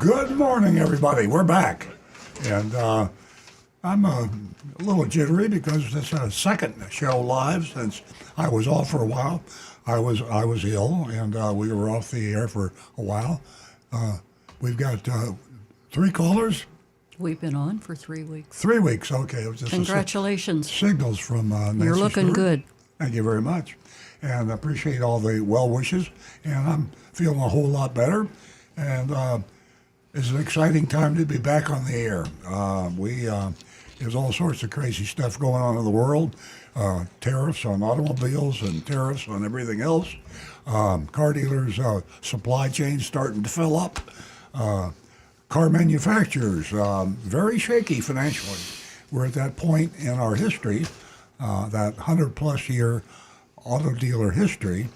Good morning, everybody. We're back. And I'm a little jittery because it's a second show live since I was off for a while. I was ill, and we were off the air for a while. We've got three callers. We've been on for 3 weeks. 3 weeks, okay. It was just Congratulations. Signals from Nancy You're looking Stewart. good. Thank you very much. And I appreciate all the well wishes. And I'm feeling a whole lot better. And it's an exciting time to be back on the air. There's all sorts of crazy stuff going on in the world. Tariffs on automobiles and tariffs on everything else. Car dealers' supply chain starting to fill up. Car manufacturers, very shaky financially. We're at that point in our history, that 100-plus year auto dealer history,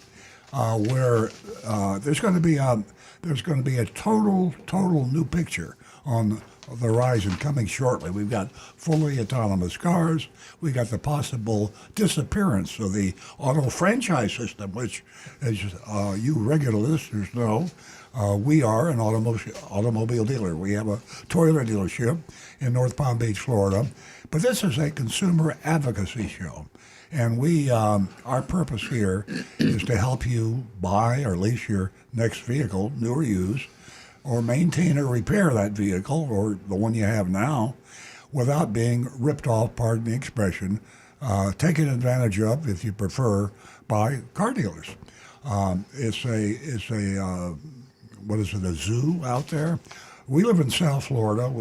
where there's going to be a total new picture on the horizon coming shortly. We've got fully autonomous cars. We've got the possible disappearance of the auto franchise system, which, as you regular listeners know, we are an automobile dealer. We have a Toyota dealership in North Palm Beach, Florida. But this is a consumer advocacy show. And our purpose here is to help you buy or lease your next vehicle, new or used, or maintain or repair that vehicle or the one you have now without being ripped off, pardon the expression, taken advantage of, if you prefer, by car dealers. It's a zoo out there? We live in South Florida.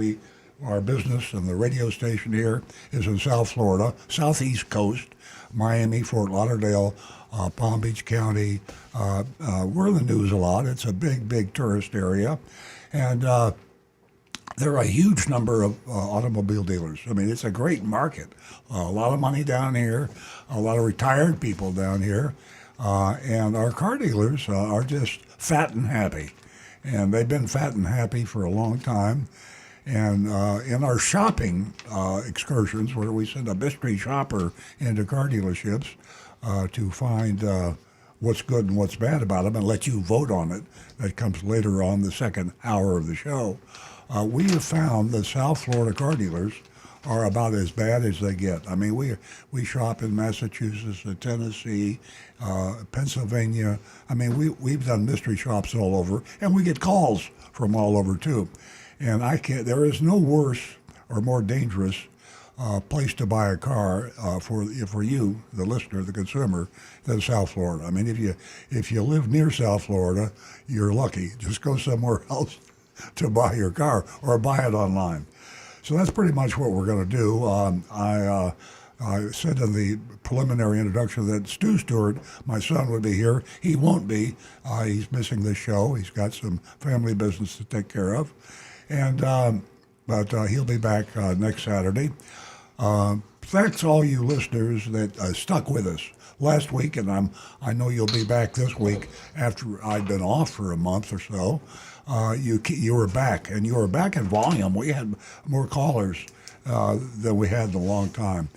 Our business and the radio station here is in South Florida, southeast coast, Miami, Fort Lauderdale, Palm Beach County. We're in the news a lot. It's a big tourist area. And there are a huge number of automobile dealers. I mean, it's a great market. A lot of money down here, a lot of retired people down here. And our car dealers are just fat and happy. And they've been fat and happy for a long time. And in our shopping excursions, where we send a mystery shopper into car dealerships to find what's good and what's bad about them and let you vote on it, that comes later on the second hour of the show, we have found that South Florida car dealers are about as bad as they get. I mean, we shop in Massachusetts, Tennessee, Pennsylvania. I mean, we've done mystery shops all over, and we get calls from all over too. And there is no worse or more dangerous place to buy a car for you, the listener, the consumer, than South Florida. I mean, if you live near South Florida, you're lucky. Just go somewhere else to buy your car or buy it online. So that's pretty much what we're going to do. I said in the preliminary introduction that Stu Stewart, my son, would be here. He won't be. He's missing this show. He's got some family business to take care of. But he'll be back next Saturday. Thanks all you listeners that stuck with us last week, and I know you'll be back this week after I've been off for a month or so. You were back, and you were back in volume. We had more callers than we had in a long time.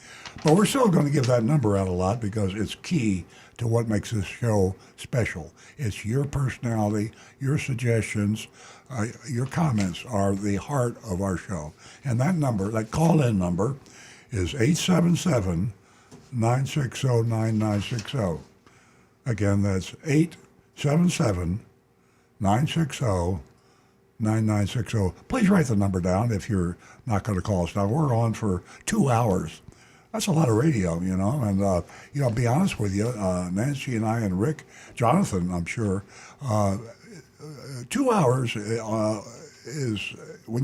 But we're still going to give that number out a lot because it's key to what makes this show special. It's your personality, your suggestions, your comments are the heart of our show. And that number, that call-in number, is 877-960-9960. Again, that's 877-960-9960. Please write the number down if you're not going to call us now. We're on for 2 hours. That's a lot of radio, and, I'll be honest with you, Nancy and I and Rick, Jonathan, I'm sure, 2 hours is when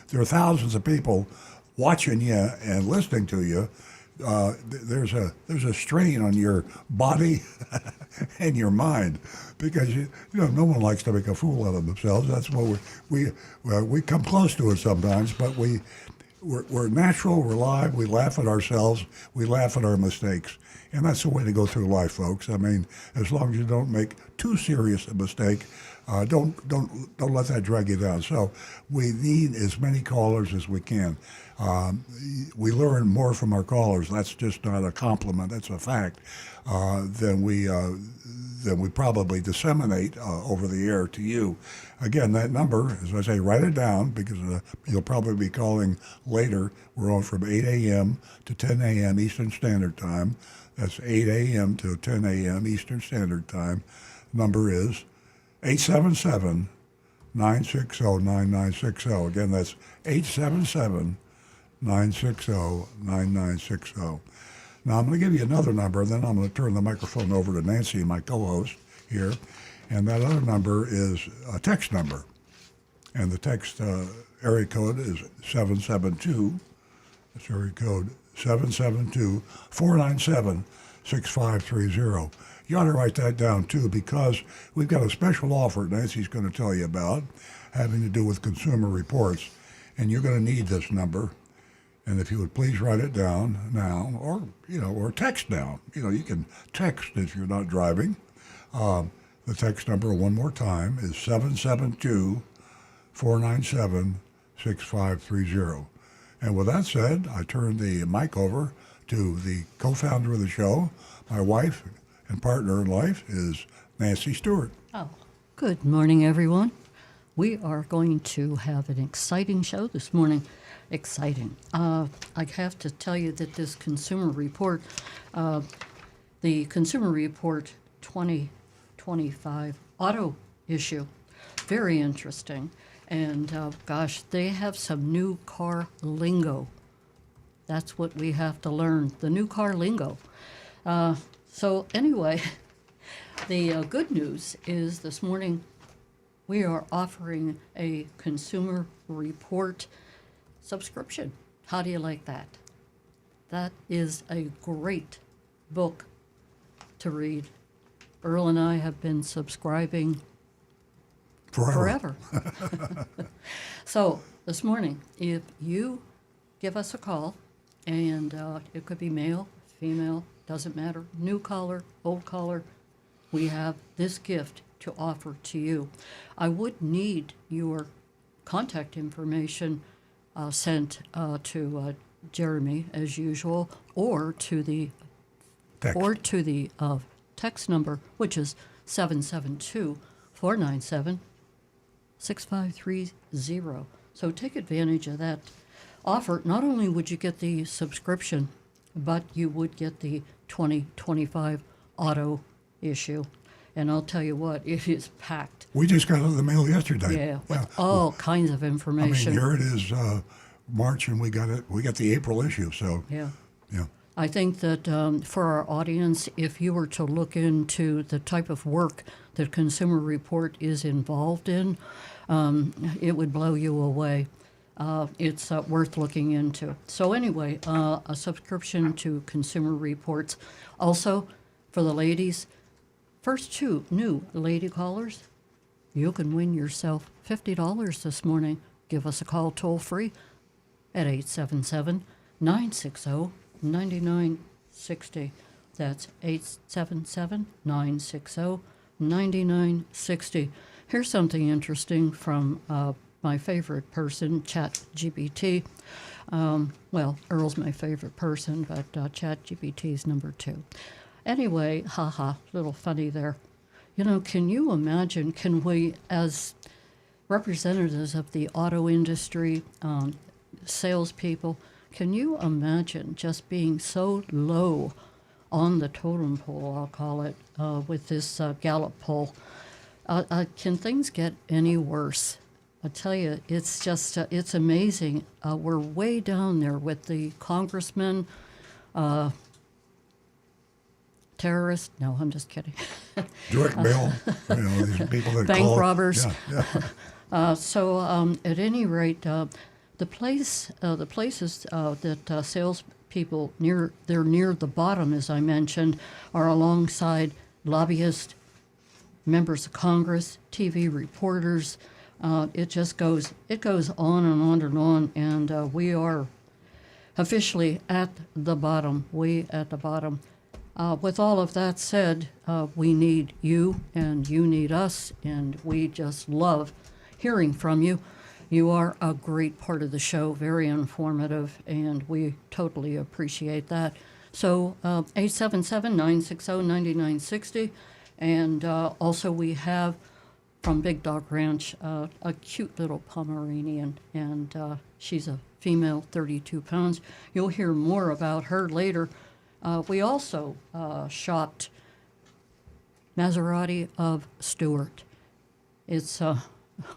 there are thousands of people watching you and listening to you. There's a strain on your body and your mind because no one likes to make a fool out of themselves. That's what we come close to it sometimes, but we're natural, we're live, we laugh at ourselves, we laugh at our mistakes. And that's the way to go through life, folks. I mean, as long as you don't make too serious a mistake, don't let that drag you down. So we need as many callers as we can. We learn more from our callers. That's just not a compliment, that's a fact, than we than we probably disseminate over the air to you. Again, that number, as I say, write it down because you'll probably be calling later. We're on from 8 a.m. to 10 a.m. Eastern Standard Time. That's 8 a.m. to 10 a.m. Eastern Standard Time. Number is 877 960 9960. Again, that's 877 960 9960. Now, I'm going to give you another number, and then I'm going to turn the microphone over to Nancy, my co-host here. And that other number is a text number. And the text area code is 772. That's area code 772-497-6530. You ought to write that down, too, because we've got a special offer Nancy's going to tell you about having to do with Consumer Reports. And you're going to need this number. And if you would please write it down now, or text now. You can text if you're not driving. The text number one more time is 772-497-6530. And with that said, I turn the mic over to the co-founder of the show. My wife and partner in life is Nancy Stewart. Oh, good morning, everyone. We are going to have an exciting show this morning. Exciting. I have to tell you that this Consumer Report, the Consumer Report 2025 auto issue, very interesting. And gosh, they have some new car lingo. That's what we have to learn, the new car lingo. So anyway, the good news is this morning we are offering a Consumer Report subscription. How do you like that? That is a great book to read. Earl and I have been subscribing forever. So this morning, if you give us a call, and it could be male, female, doesn't matter, new caller, old caller, we have this gift to offer to you. I would need your contact information sent to Jeremy as usual, or to the text number, which is 772-497-6530. So take advantage of that offer. Not only would you get the subscription, but you would get the 2025 auto issue. And I'll tell you what, it is packed. We just got it in the mail yesterday. Yeah, with all kinds of information. Here it is, March, and we got the April issue. So yeah. Yeah. I think that for our audience, if you were to look into the type of work that Consumer Report is involved in, it would blow you away. It's worth looking into. So anyway, a subscription to Consumer Reports. Also, for the ladies, first two new lady callers, you can win yourself $50 this morning. Give us a call toll free at 877-960-9960. That's 877-960-9960. Here's something interesting from my favorite person, ChatGPT. Well, Earl's my favorite person, but ChatGPT is number 2. Anyway, little funny there. Can you imagine, can we, as representatives of the auto industry, salespeople, can you imagine just being so low on the totem pole, I'll call it, with this Gallup poll? Can things get any worse? I tell you, it's just, it's amazing. We're way down there with the congressmen, terrorists. No, I'm just kidding. Direct mail, these people that bank call. robbers. Yeah. So at any rate, the places that salespeople they're near the bottom, as I mentioned, are alongside lobbyists, members of Congress, TV reporters. It goes on and on and on, and we are officially at the bottom, way at the bottom. With all of that said, we need you, and you need us, and we just love hearing from you. You are a great part of the show, very informative, and we totally appreciate that. So 877-960-9960, And also we have from Big Dog Ranch a cute little Pomeranian, and she's a female, 32 pounds. You'll hear more about her later. We also shopped Maserati of Stewart. It's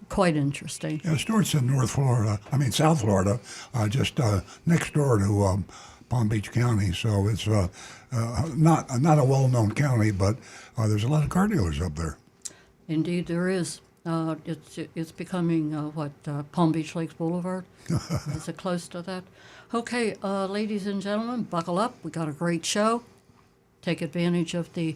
quite interesting. Yeah, Stewart's in South Florida, just next door to Palm Beach County. So it's not a well-known county, but there's a lot of car dealers up there. Indeed, there is. It's becoming Palm Beach Lakes Boulevard. Is it close to that? Okay, ladies and gentlemen, buckle up. We got a great show. Take advantage of the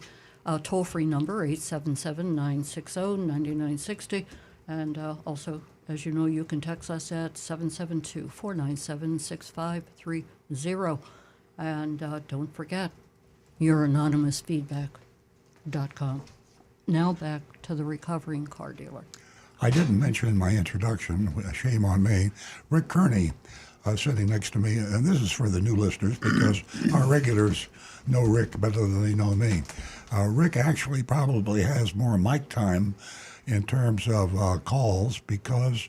toll-free number 877-960-9960, and also, as you know, you can text us at 772-497-6530. And don't forget youranonymousfeedback.com. Now back to the recovering car dealer. I didn't mention in my introduction, shame on me, Rick Kearney sitting next to me, and this is for the new listeners because our regulars know Rick better than they know me. Rick actually probably has more mic time in terms of calls because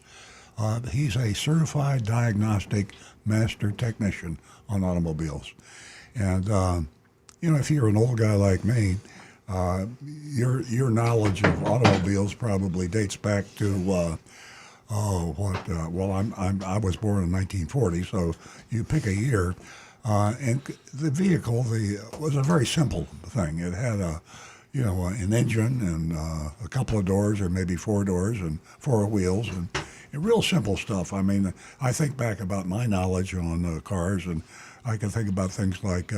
he's a certified diagnostic master technician on automobiles. And, if you're an old guy like me, your knowledge of automobiles probably dates back to I was born in 1940, so you pick a year, and the vehicle was a very simple thing. It had an engine and a couple of doors, or maybe four doors and four wheels, and real simple stuff. I mean, I think back about my knowledge on cars, and I can think about things like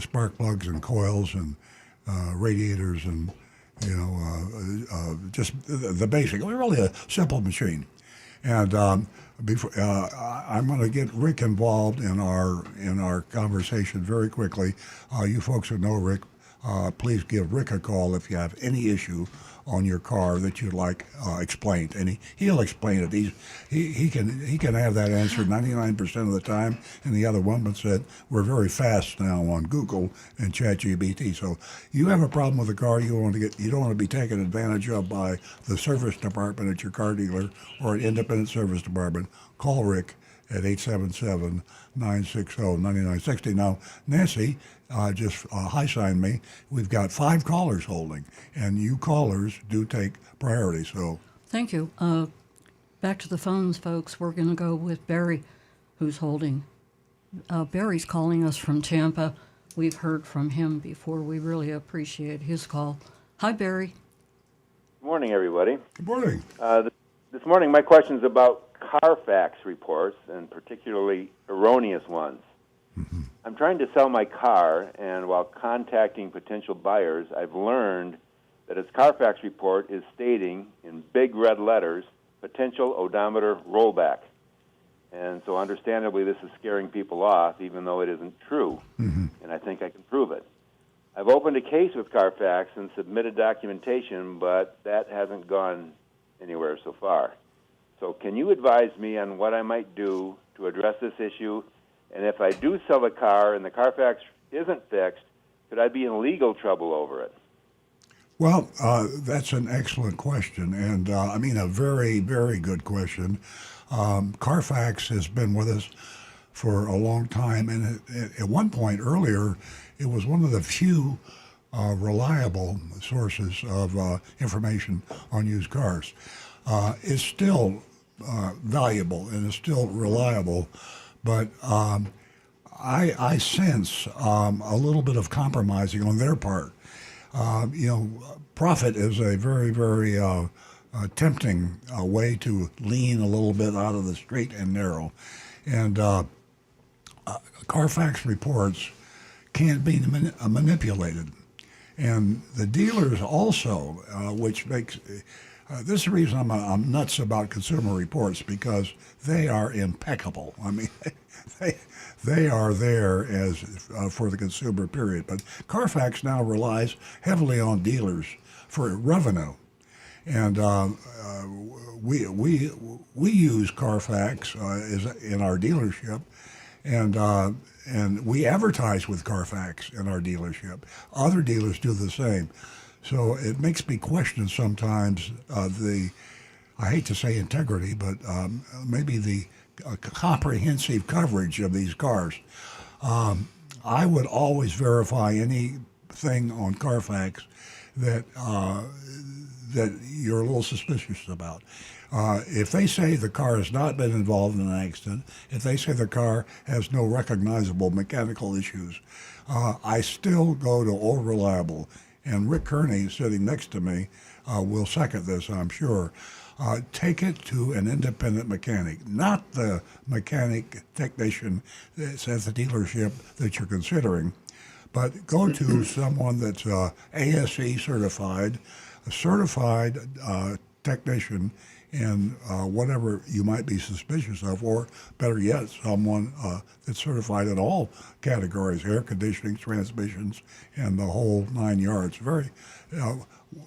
spark plugs and coils and radiators and just the basic. Really a simple machine. And before I'm going to get Rick involved in our conversation very quickly. You folks who know Rick, please give Rick a call if you have any issue on your car that you'd like explained, and he'll explain it. He can have that answer 99% of the time, and the other 1%. We're very fast now on Google and ChatGPT. So you have a problem with a car you don't want to be taken advantage of by the service department at your car dealer or an independent service department. Call Rick at 877-960-9960. Now, Nancy just high-signed me. We've got 5 callers holding, and you callers do take priority. So thank you. Back to the phones, folks. We're going to go with Barry, who's holding. Barry's calling us from Tampa. We've heard from him before. We really appreciate his call. Hi, Barry. Good morning, everybody. good morning. This morning, my question is about Carfax reports, and particularly erroneous ones. Mm-hmm. I'm trying to sell my car, and while contacting potential buyers, I've learned that its Carfax report is stating in big red letters, potential odometer rollback. And so understandably, this is scaring people off, even though it isn't true. Mm-hmm. And I think I can prove it. I've opened a case with Carfax and submitted documentation, but that hasn't gone anywhere so far. So can you advise me on what I might do to address this issue? And if I do sell a car and the Carfax isn't fixed, could I be in legal trouble over it? Well, that's an excellent question, and a very, very good question. Carfax has been with us for a long time, and at one point earlier, it was one of the few reliable sources of information on used cars. It's still valuable and it's still reliable, but I sense a little bit of compromising on their part. Profit is a very, very tempting way to lean a little bit out of the straight and narrow. And Carfax reports can't be manipulated. And the dealers also, which makes, this is the reason I'm nuts about Consumer Reports, because they are impeccable. I mean, they are there as for the consumer, period. But Carfax now relies heavily on dealers for revenue. And we use Carfax in our dealership, and we advertise with Carfax in our dealership. Other dealers do the same. So it makes me question sometimes I hate to say integrity, but maybe the comprehensive coverage of these cars. I would always verify anything on Carfax that that you're a little suspicious about. If they say the car has not been involved in an accident, if they say the car has no recognizable mechanical issues, I still go to Old Reliable. And Rick Kearney, sitting next to me, will second this, I'm sure. Take it to an independent mechanic, not the mechanic technician that's at the dealership that you're considering, but go to someone that's ASE certified, a certified technician in whatever you might be suspicious of, or better yet, someone that's certified in all categories, air conditioning, transmissions, and the whole 9 yards.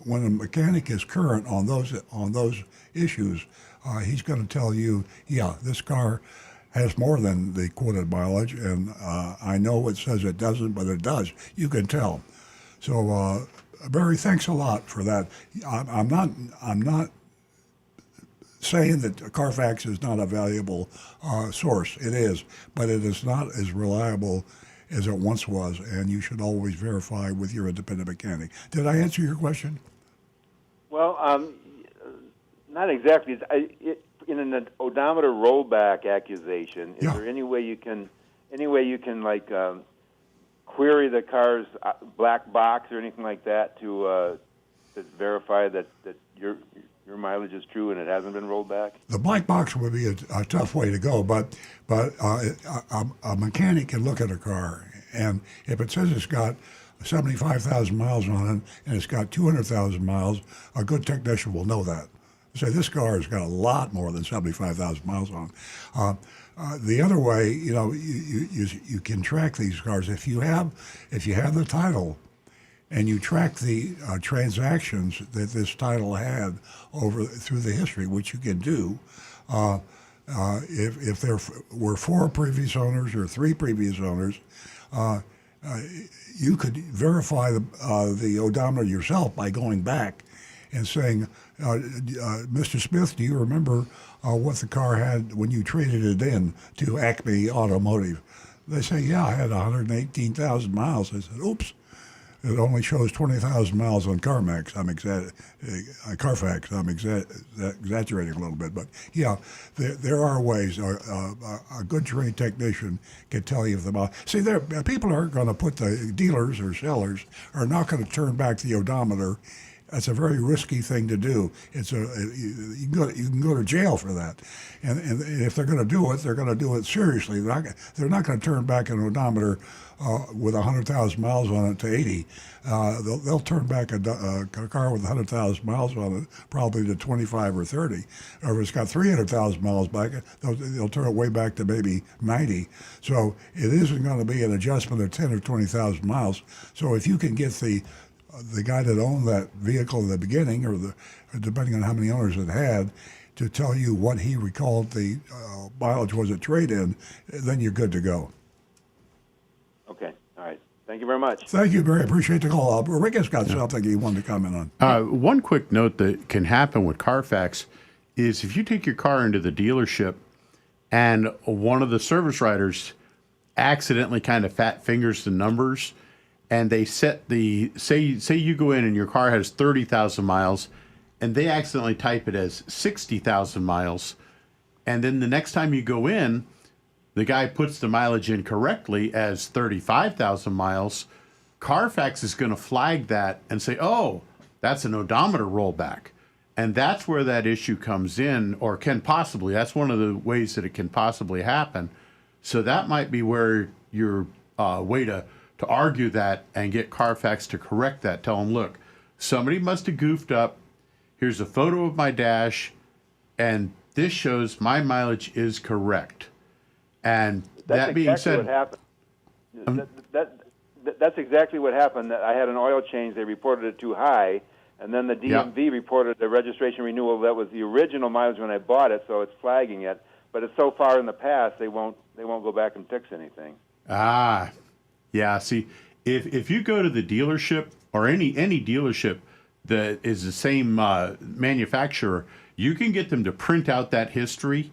When a mechanic is current on those issues, he's going to tell you, yeah, this car has more than the quoted mileage, and I know it says it doesn't, but it does. You can tell. So, Barry, thanks a lot for that. I'm not saying that Carfax is not a valuable source. It is, but it is not as reliable as it once was, and you should always verify with your independent mechanic. Did I answer your question? Well, not exactly. In an odometer rollback accusation, is there any way you can like query the car's black box or anything like that to verify that your mileage is true and it hasn't been rolled back? The black box would be a tough way to go, but a mechanic can look at a car, and if it says it's got 75,000 miles on it and it's got 200,000 miles, a good technician will know that. Say this car has got a lot more than 75,000 miles on it. The other way, you can track these cars if you have the title, and you track the transactions that this title had through the history, which you can do. If there were 4 previous owners or 3 previous owners, you could verify the odometer yourself by going back and saying, Mr. Smith, do you remember what the car had when you traded it in to Acme Automotive? They say, yeah, I had 118,000 miles. I said, oops. It only shows 20,000 miles on Carfax. I'm exaggerating a little bit, but yeah, there are ways. A good trained technician can tell you if the miles. See, people aren't going to put the dealers or sellers are not going to turn back the odometer. That's a very risky thing to do. You can go to jail for that, and if they're going to do it, they're going to do it seriously. They're not going to turn back an odometer with 100,000 miles on it to 80. They'll turn back a car with 100,000 miles on it probably to 25 or 30. Or if it's got 300,000 miles back, they'll turn it way back to maybe 90. So it isn't going to be an adjustment of 10 or 20,000 miles. So if you can get the guy that owned that vehicle in the beginning, or depending on how many owners it had, to tell you what he recalled the mileage was at trade-in, then you're good to go. Okay, all right. Thank you very much. Thank you, Barry. Appreciate the call. Rick has got something he wanted to comment on. One quick note that can happen with Carfax is if you take your car into the dealership and one of the service writers accidentally kind of fat fingers the numbers, and they set say you go in and your car has 30,000 miles, and they accidentally type it as 60,000 miles, and then the next time you go in, the guy puts the mileage in correctly as 35,000 miles, Carfax is going to flag that and say, oh, that's an odometer rollback. And that's where that issue comes in, or can possibly. That's one of the ways that it can possibly happen. So that might be where your way to argue that and get Carfax to correct that. Tell them, look, somebody must have goofed up. Here's a photo of my dash, and this shows my mileage is correct. And that being said, that's exactly what happened. I had an oil change. They reported it too high, and then the DMV reported the registration renewal that was the original mileage when I bought it, so it's flagging it. but it's so far in the past they won't go back and fix anything. Ah, yeah. See, if you go to the dealership or any dealership that is the same manufacturer, you can get them to print out that history,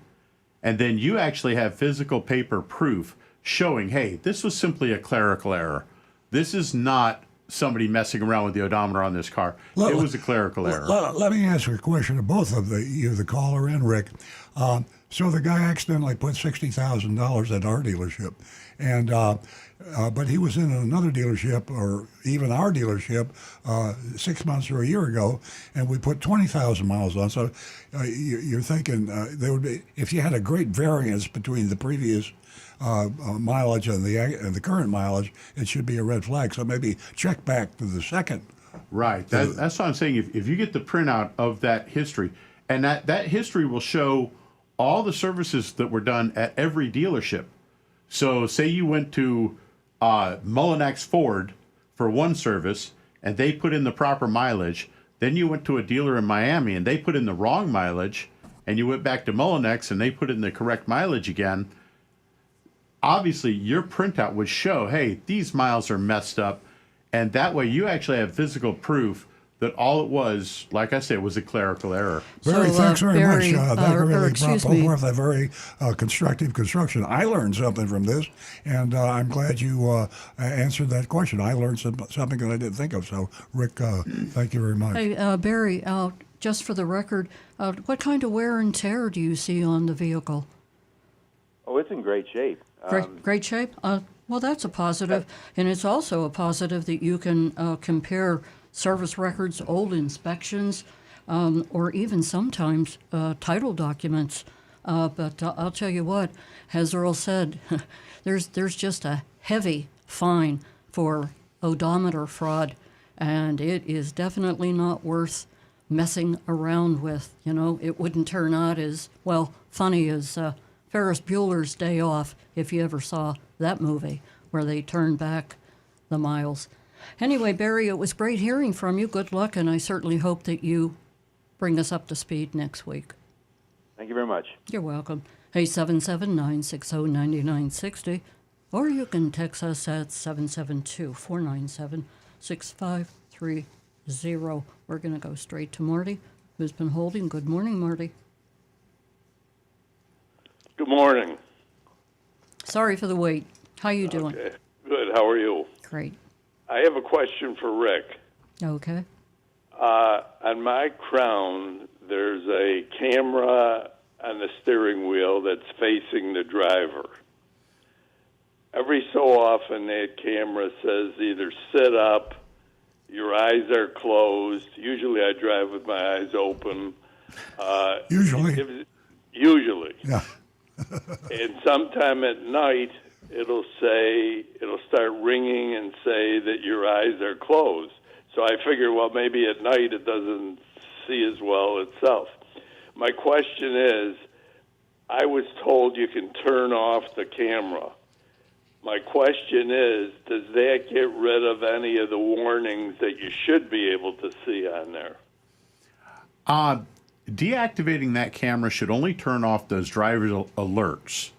and then you actually have physical paper proof showing, hey, this was simply a clerical error. This is not somebody messing around with the odometer on this car. It was a clerical error. Let me ask a question to both of you, the caller and Rick. So the guy accidentally put $60,000 at our dealership, and but he was in another dealership, or even our dealership, 6 months or a year ago, and we put 20,000 miles on. So you're thinking there would be, if you had a great variance between the previous mileage and the current mileage, it should be a red flag. So maybe check back to the second. Right. That's what I'm saying. If you get the printout of that history, and that history will show all the services that were done at every dealership. So say you went to Mullinax Ford for one service, and they put in the proper mileage. Then you went to a dealer in Miami, and they put in the wrong mileage, and you went back to Mullinax, and they put in the correct mileage again. Obviously, your printout would show, hey, these miles are messed up, and that way you actually have physical proof that all it was, like I said, was a clerical error. Barry, thanks very Barry, much. That really excuse brought me. forth a very constructive construction. I learned something from this, and I'm glad you answered that question. I learned something that I didn't think of. So, Rick, thank you very much. Hey, Barry, just for the record, what kind of wear and tear do you see on the vehicle? Oh, it's in great shape. Great shape? Well, that's a positive. And it's also a positive that you can compare service records, old inspections, or even sometimes title documents. But I'll tell you what, as Earl said, there's just a heavy fine for odometer fraud, and it is definitely not worth messing around with. You know, it wouldn't turn out as, well, funny as Ferris Bueller's Day Off, if you ever saw that movie, where they turned back the miles. Anyway, Barry, it was great hearing from you. Good luck, and I certainly hope that you bring us up to speed next week. Thank you very much. You're welcome. 877-960-9960, or you can text us at 772-497-6530. We're going to go straight to Marty, who's been holding. Good morning, Marty. Good morning. Sorry for the wait. How you doing? Okay. Good. How are you? Great. I have a question for Rick. Okay. On my Crown, there's a camera on the steering wheel that's facing the driver. Every so often, that camera says either sit up, your eyes are closed. Usually, I drive with my eyes open. Usually. Usually. Yeah. And sometime at night, it'll start ringing and say that your eyes are closed. So I figure, well, maybe at night it doesn't see as well itself. My question is, I was told you can turn off the camera. My question is, does that get rid of any of the warnings that you should be able to see on there? Deactivating that camera should only turn off those driver alerts.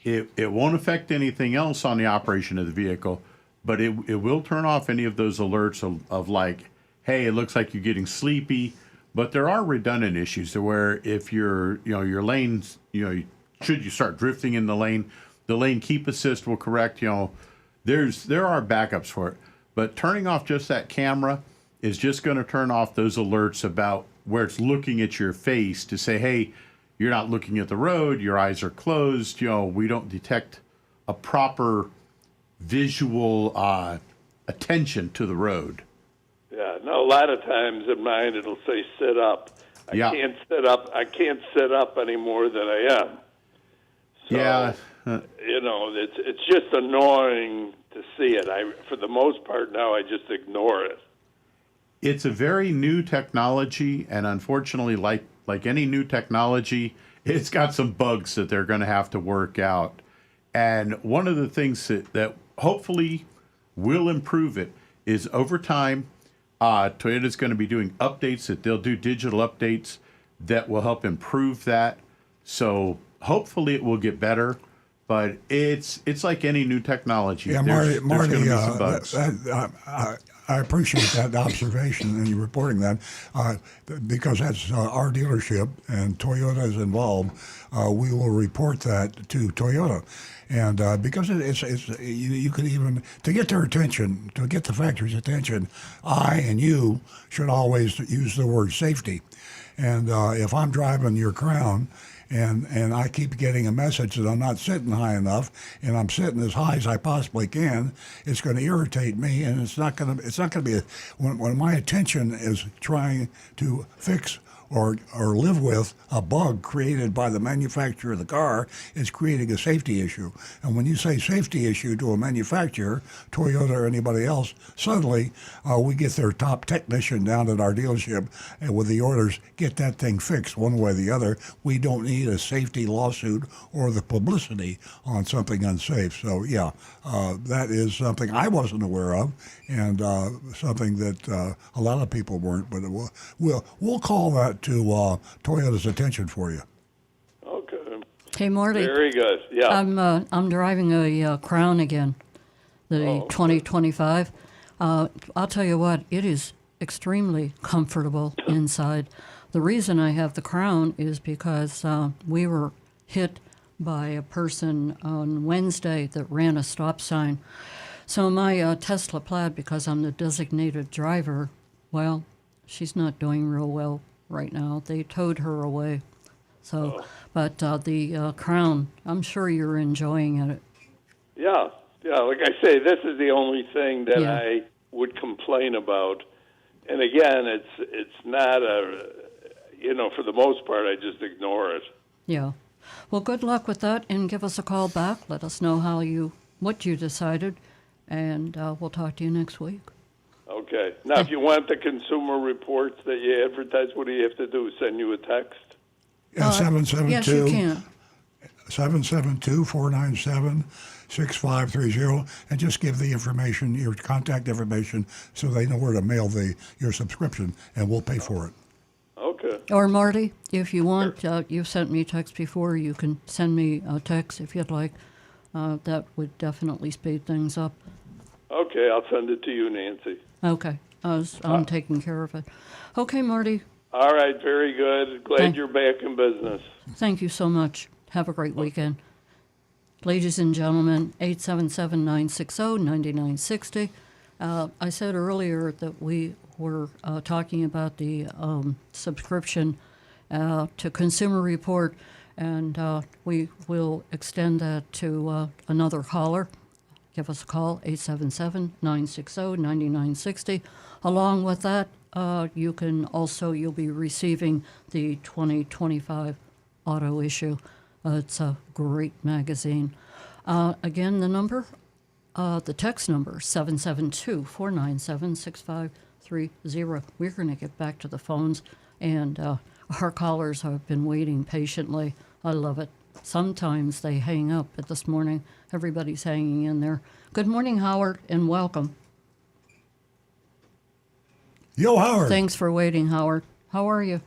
It won't affect anything else on the operation of the vehicle, but it will turn off any of those alerts of like, hey, it looks like you're getting sleepy. But there are redundant issues where if your lanes, should you start drifting in the lane keep assist will correct. There are backups for it. But turning off just that camera is just going to turn off those alerts about where it's looking at your face to say, hey, you're not looking at the road, your eyes are closed, we don't detect a proper visual attention to the road. Yeah, no, a lot of times in mine it'll say sit up. I can't sit up any more than I am. So, yeah. It's just annoying to see it. For the most part now, I just ignore it. It's a very new technology, and unfortunately, like any new technology, it's got some bugs that they're going to have to work out. And one of the things that hopefully will improve it is over time, Toyota's going to be doing updates that they'll do digital updates that will help improve that. So hopefully it will get better, but it's like any new technology. Yeah, There's Marty, going to be some bugs. I appreciate that observation and you reporting that because that's our dealership and Toyota is involved. We will report that to Toyota, and because you could even to get their attention, to get the factory's attention, I and you should always use the word safety. And if I'm driving your Crown and I keep getting a message that I'm not sitting high enough and I'm sitting as high as I possibly can, it's going to irritate me, and it's not going to be when my attention is trying to fix or live with a bug created by the manufacturer of the car, is creating a safety issue. And when you say safety issue to a manufacturer, Toyota or anybody else, suddenly we get their top technician down at our dealership and with the orders, get that thing fixed one way or the other. We don't need a safety lawsuit or the publicity on something unsafe. So yeah, that is something I wasn't aware of, and something that a lot of people weren't. But we'll call that to Toyota's attention for you. Okay. Hey, Marty. Very good. Yeah. I'm driving a Crown again, the 2025. I'll tell you what, it is extremely comfortable inside. The reason I have the Crown is because we were hit by a person on Wednesday that ran a stop sign. So my Tesla Plaid, because I'm the designated driver, well, she's not doing real well right now. They towed her away. So, but the Crown, I'm sure you're enjoying it. Yeah. Like I say, this is the only thing that Yeah. I would complain about. And again, it's not for the most part, I just ignore it. Yeah. Well, good luck with that, and give us a call back. Let us know what you decided, and we'll talk to you next week. Okay. Now, if you want the consumer reports that you advertise, what do you have to do? Send you a text? Yeah, 772. Yes, you can. 772-497-6530, and just give the information, your contact information, so they know where to mail your subscription, and we'll pay for it. Okay. Or Marty, if you want, you've sent me a text before. You can send me a text if you'd like. That would definitely speed things up. Okay, I'll send it to you, Nancy. Okay, I'm taking care of it. Okay, Marty. All right, very good. Glad you're back in business. Thank you so much. Have a great weekend. Ladies and gentlemen, 877-960-9960. I said earlier that we were talking about the subscription to Consumer Report, and we will extend that to another caller. Give us a call, 877-960-9960. Along with that, you'll be receiving the 2025 auto issue. It's a great magazine. Again, the number, the text number, 772-497-6530. We're going to get back to the phones, and our callers have been waiting patiently. I love it. Sometimes they hang up, but this morning everybody's hanging in there. Good morning, Howard, and welcome. Yo, Howard. Thanks for waiting, Howard. How are you?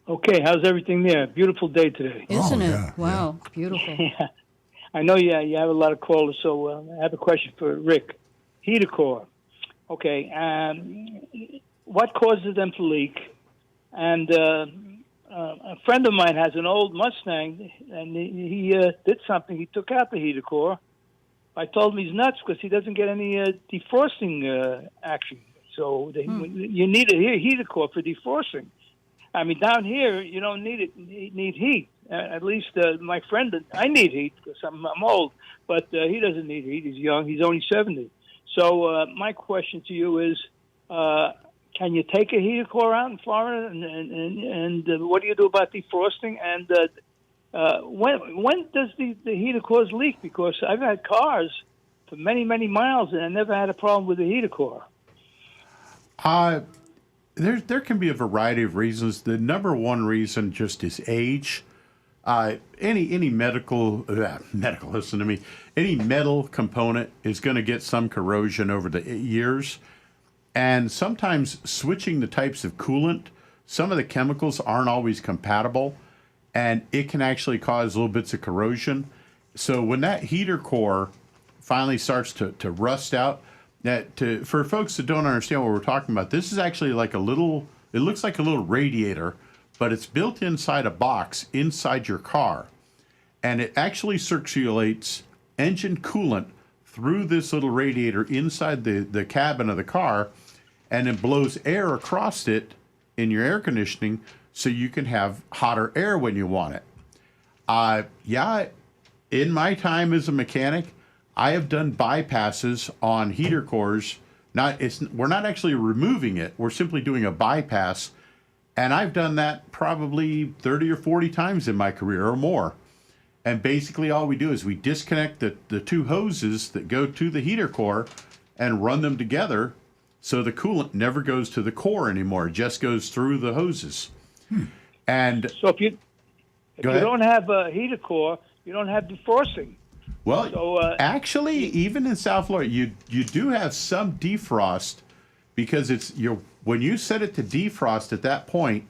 Okay, how's everything there? Beautiful day today. Isn't it? yeah, Wow, beautiful. Yeah. I know you have a lot of callers, so I have a question for Rick. Heater core. Okay, what causes them to leak? And a friend of mine has an old Mustang, and he did something. He took out the heater core. I told him he's nuts because he doesn't get any defrosting action. So you need a heater core for defrosting. I mean, down here, you don't need it. You need heat. At least my friend, I need heat because I'm old, but he doesn't need heat. He's young. He's only 70. So my question to you is, can you take a heater core out in Florida, and what do you do about defrosting? And when does the heater cores leak? Because I've had cars for many, many miles, and I never had a problem with the heater core. There can be a variety of reasons. The number one reason just is age. Any medical, listen to me, any metal component is going to get some corrosion over the years. And sometimes switching the types of coolant, some of the chemicals aren't always compatible. and it can actually cause little bits of corrosion. So when that heater core finally starts to rust out, for folks that don't understand what we're talking about, this is actually like it looks like a little radiator, but it's built inside a box inside your car. And it actually circulates engine coolant through this little radiator inside the cabin of the car, and it blows air across it in your air conditioning so you can have hotter air when you want it. Yeah, in my time as a mechanic, I have done bypasses on heater cores. We're not actually removing it. We're simply doing a bypass. And I've done that probably 30 or 40 times in my career or more. And basically all we do is we disconnect the two hoses that go to the heater core and run them together so the coolant never goes to the core anymore. It just goes through the hoses. And So if you Go ahead. don't have a heater core, you don't have defrosting. Well, So, actually, even in South Florida, you do have some defrost because when you set it to defrost at that point,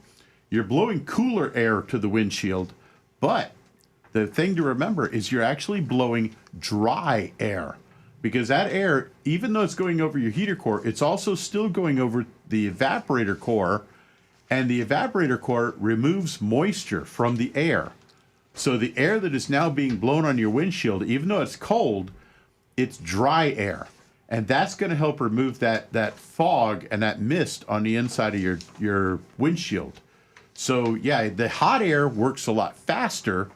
you're blowing cooler air to the windshield. But the thing to remember is you're actually blowing dry air because that air, even though it's going over your heater core, it's also still going over the evaporator core, and the evaporator core removes moisture from the air. So the air that is now being blown on your windshield, even though it's cold, it's dry air. And that's going to help remove that fog and that mist on the inside of your windshield. So yeah, the hot air works a lot faster,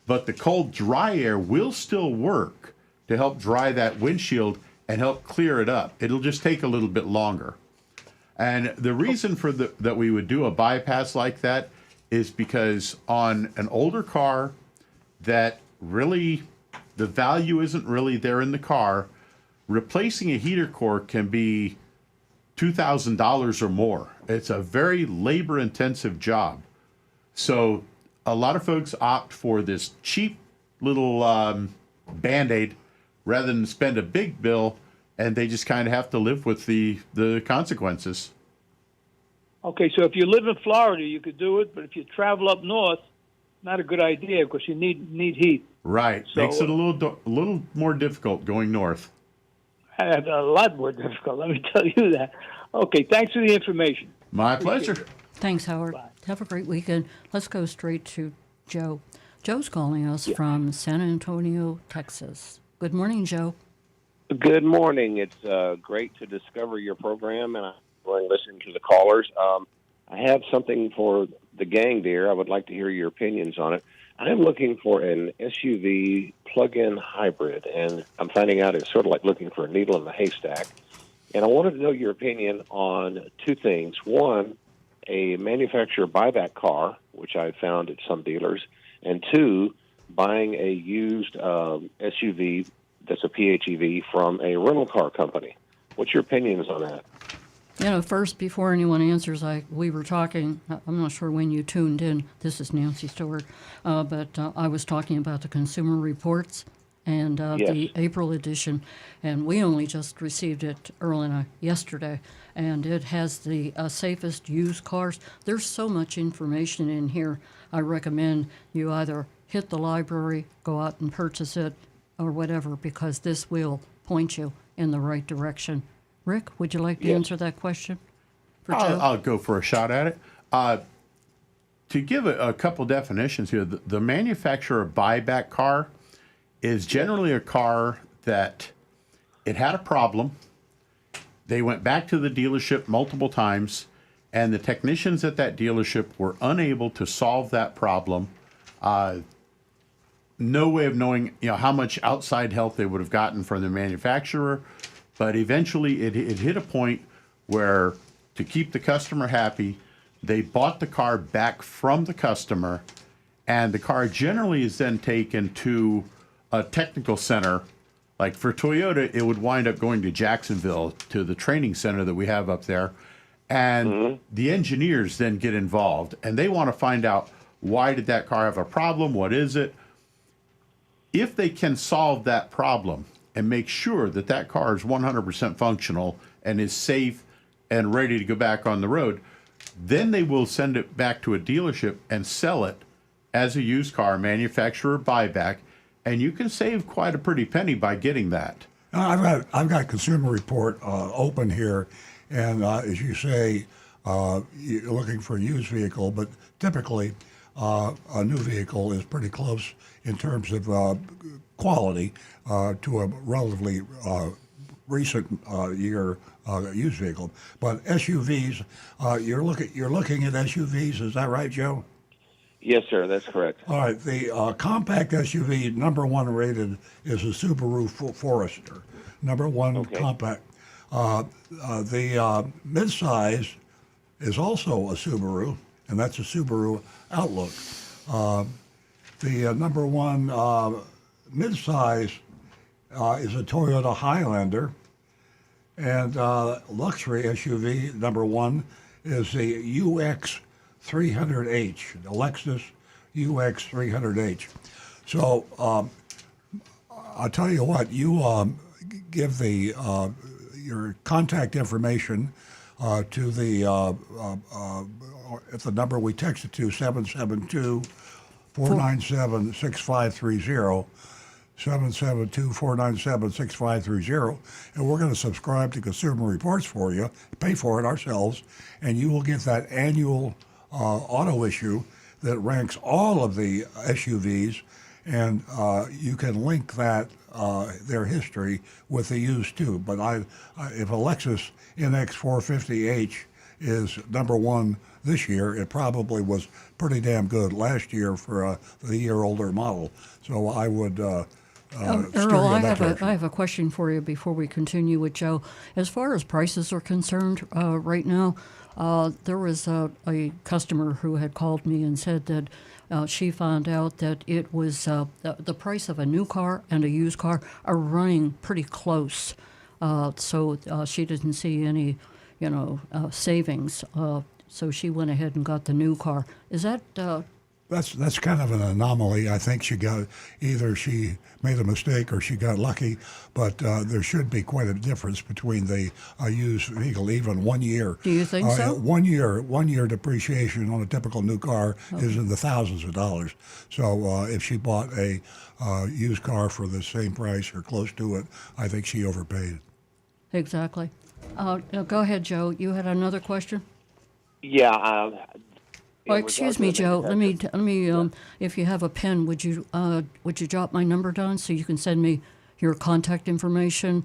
but the cold, dry air will still work to help dry that windshield and help clear it up. It'll just take a little bit longer. And the reason for that we would do a bypass like that is because on an older car that really, the value isn't really there in the car, replacing a heater core can be $2,000 or more. It's a very labor-intensive job. So a lot of folks opt for this cheap little Band-Aid rather than spend a big bill, and they just kind of have to live with the consequences. Okay, so if you live in Florida, you could do it, but if you travel up north, not a good idea because you need heat. Right. So, Makes it a little more difficult going north. A lot more difficult, let me tell you that. Okay, thanks for the information. My pleasure. Thanks, Howard. Bye. Have a great weekend. Let's go straight to Joe. Joe's calling us from San Antonio, Texas. Good morning, Joe. Good morning. It's great to discover your program, and I'm going to listen to the callers. I have something for the gang, dear. I would like to hear your opinions on it. I'm looking for an SUV plug-in hybrid, and I'm finding out it's sort of like looking for a needle in the haystack. And I wanted to know your opinion on two things. One, a manufacturer buyback car, which I found at some dealers, and two, buying a used SUV that's a PHEV from a rental car company. What's your opinions on that? You know, first, before anyone answers, we were talking, I'm not sure when you tuned in, this is Nancy Stewart, but I was talking about the Consumer Reports and the April edition, and we only just received it, Earl and I, yesterday, and it has the safest used cars. There's so much information in here. I recommend you either hit the library, go out and purchase it, or whatever, because this will point you in the right direction. Rick, would you like to answer that question for Joe? I'll go for a shot at it. To give a couple definitions here, the manufacturer buyback car is generally a car that it had a problem. They went back to the dealership multiple times, and the technicians at that dealership were unable to solve that problem. No way of knowing, how much outside help they would have gotten from the manufacturer, but eventually it hit a point where, to keep the customer happy, they bought the car back from the customer, and the car generally is then taken to a technical center. Like for Toyota, it would wind up going to Jacksonville, to the training center that we have up there, and the engineers then get involved, and they want to find out, why did that car have a problem? What is it? If they can solve that problem and make sure that that car is 100% functional and is safe and ready to go back on the road, then they will send it back to a dealership and sell it as a used car, manufacturer buyback, and you can save quite a pretty penny by getting that. I've got Consumer Report open here, and as you say, you're looking for a used vehicle, but typically a new vehicle is pretty close in terms of quality to a relatively recent year used vehicle. But SUVs, you're looking at SUVs, is that right, Joe? Yes, sir. That's correct. All right, the compact SUV number one rated is a Subaru Forester, number one Okay. compact. The midsize is also a Subaru, and that's a Subaru Outlook. The number one midsize is a Toyota Highlander, and luxury SUV number one is the UX 300H, the Lexus UX 300H. So I'll tell you what, you give the your contact information to the at the number we texted to 772-497-6530. 772-497-6530, and we're going to subscribe to Consumer Reports for you, pay for it ourselves, and you will get that annual auto issue that ranks all of the SUVs, and you can link that their history with the used too. But if a Lexus NX 450H is number one this year, it probably was pretty damn good last year for the year older model. So I would steer Earl, you I in that direction. have a question for you before we continue with Joe. As far as prices are concerned, right now, there was a customer who had called me and said that she found out that it was the price of a new car and a used car are running pretty close. So she didn't see any, savings. So she went ahead and got the new car. Is that That's kind of an anomaly. I think she made a mistake or she got lucky, but there should be quite a difference between the used vehicle, even 1 year. Do you think so? 1 year depreciation on a typical new car is in the thousands of dollars. So if she bought a used car for the same price or close to it, I think she overpaid. exactly? Go ahead, Joe. You had another question? Yeah. Oh, excuse me, Joe. Let me. If you have a pen, would you jot my number down so you can send me your contact information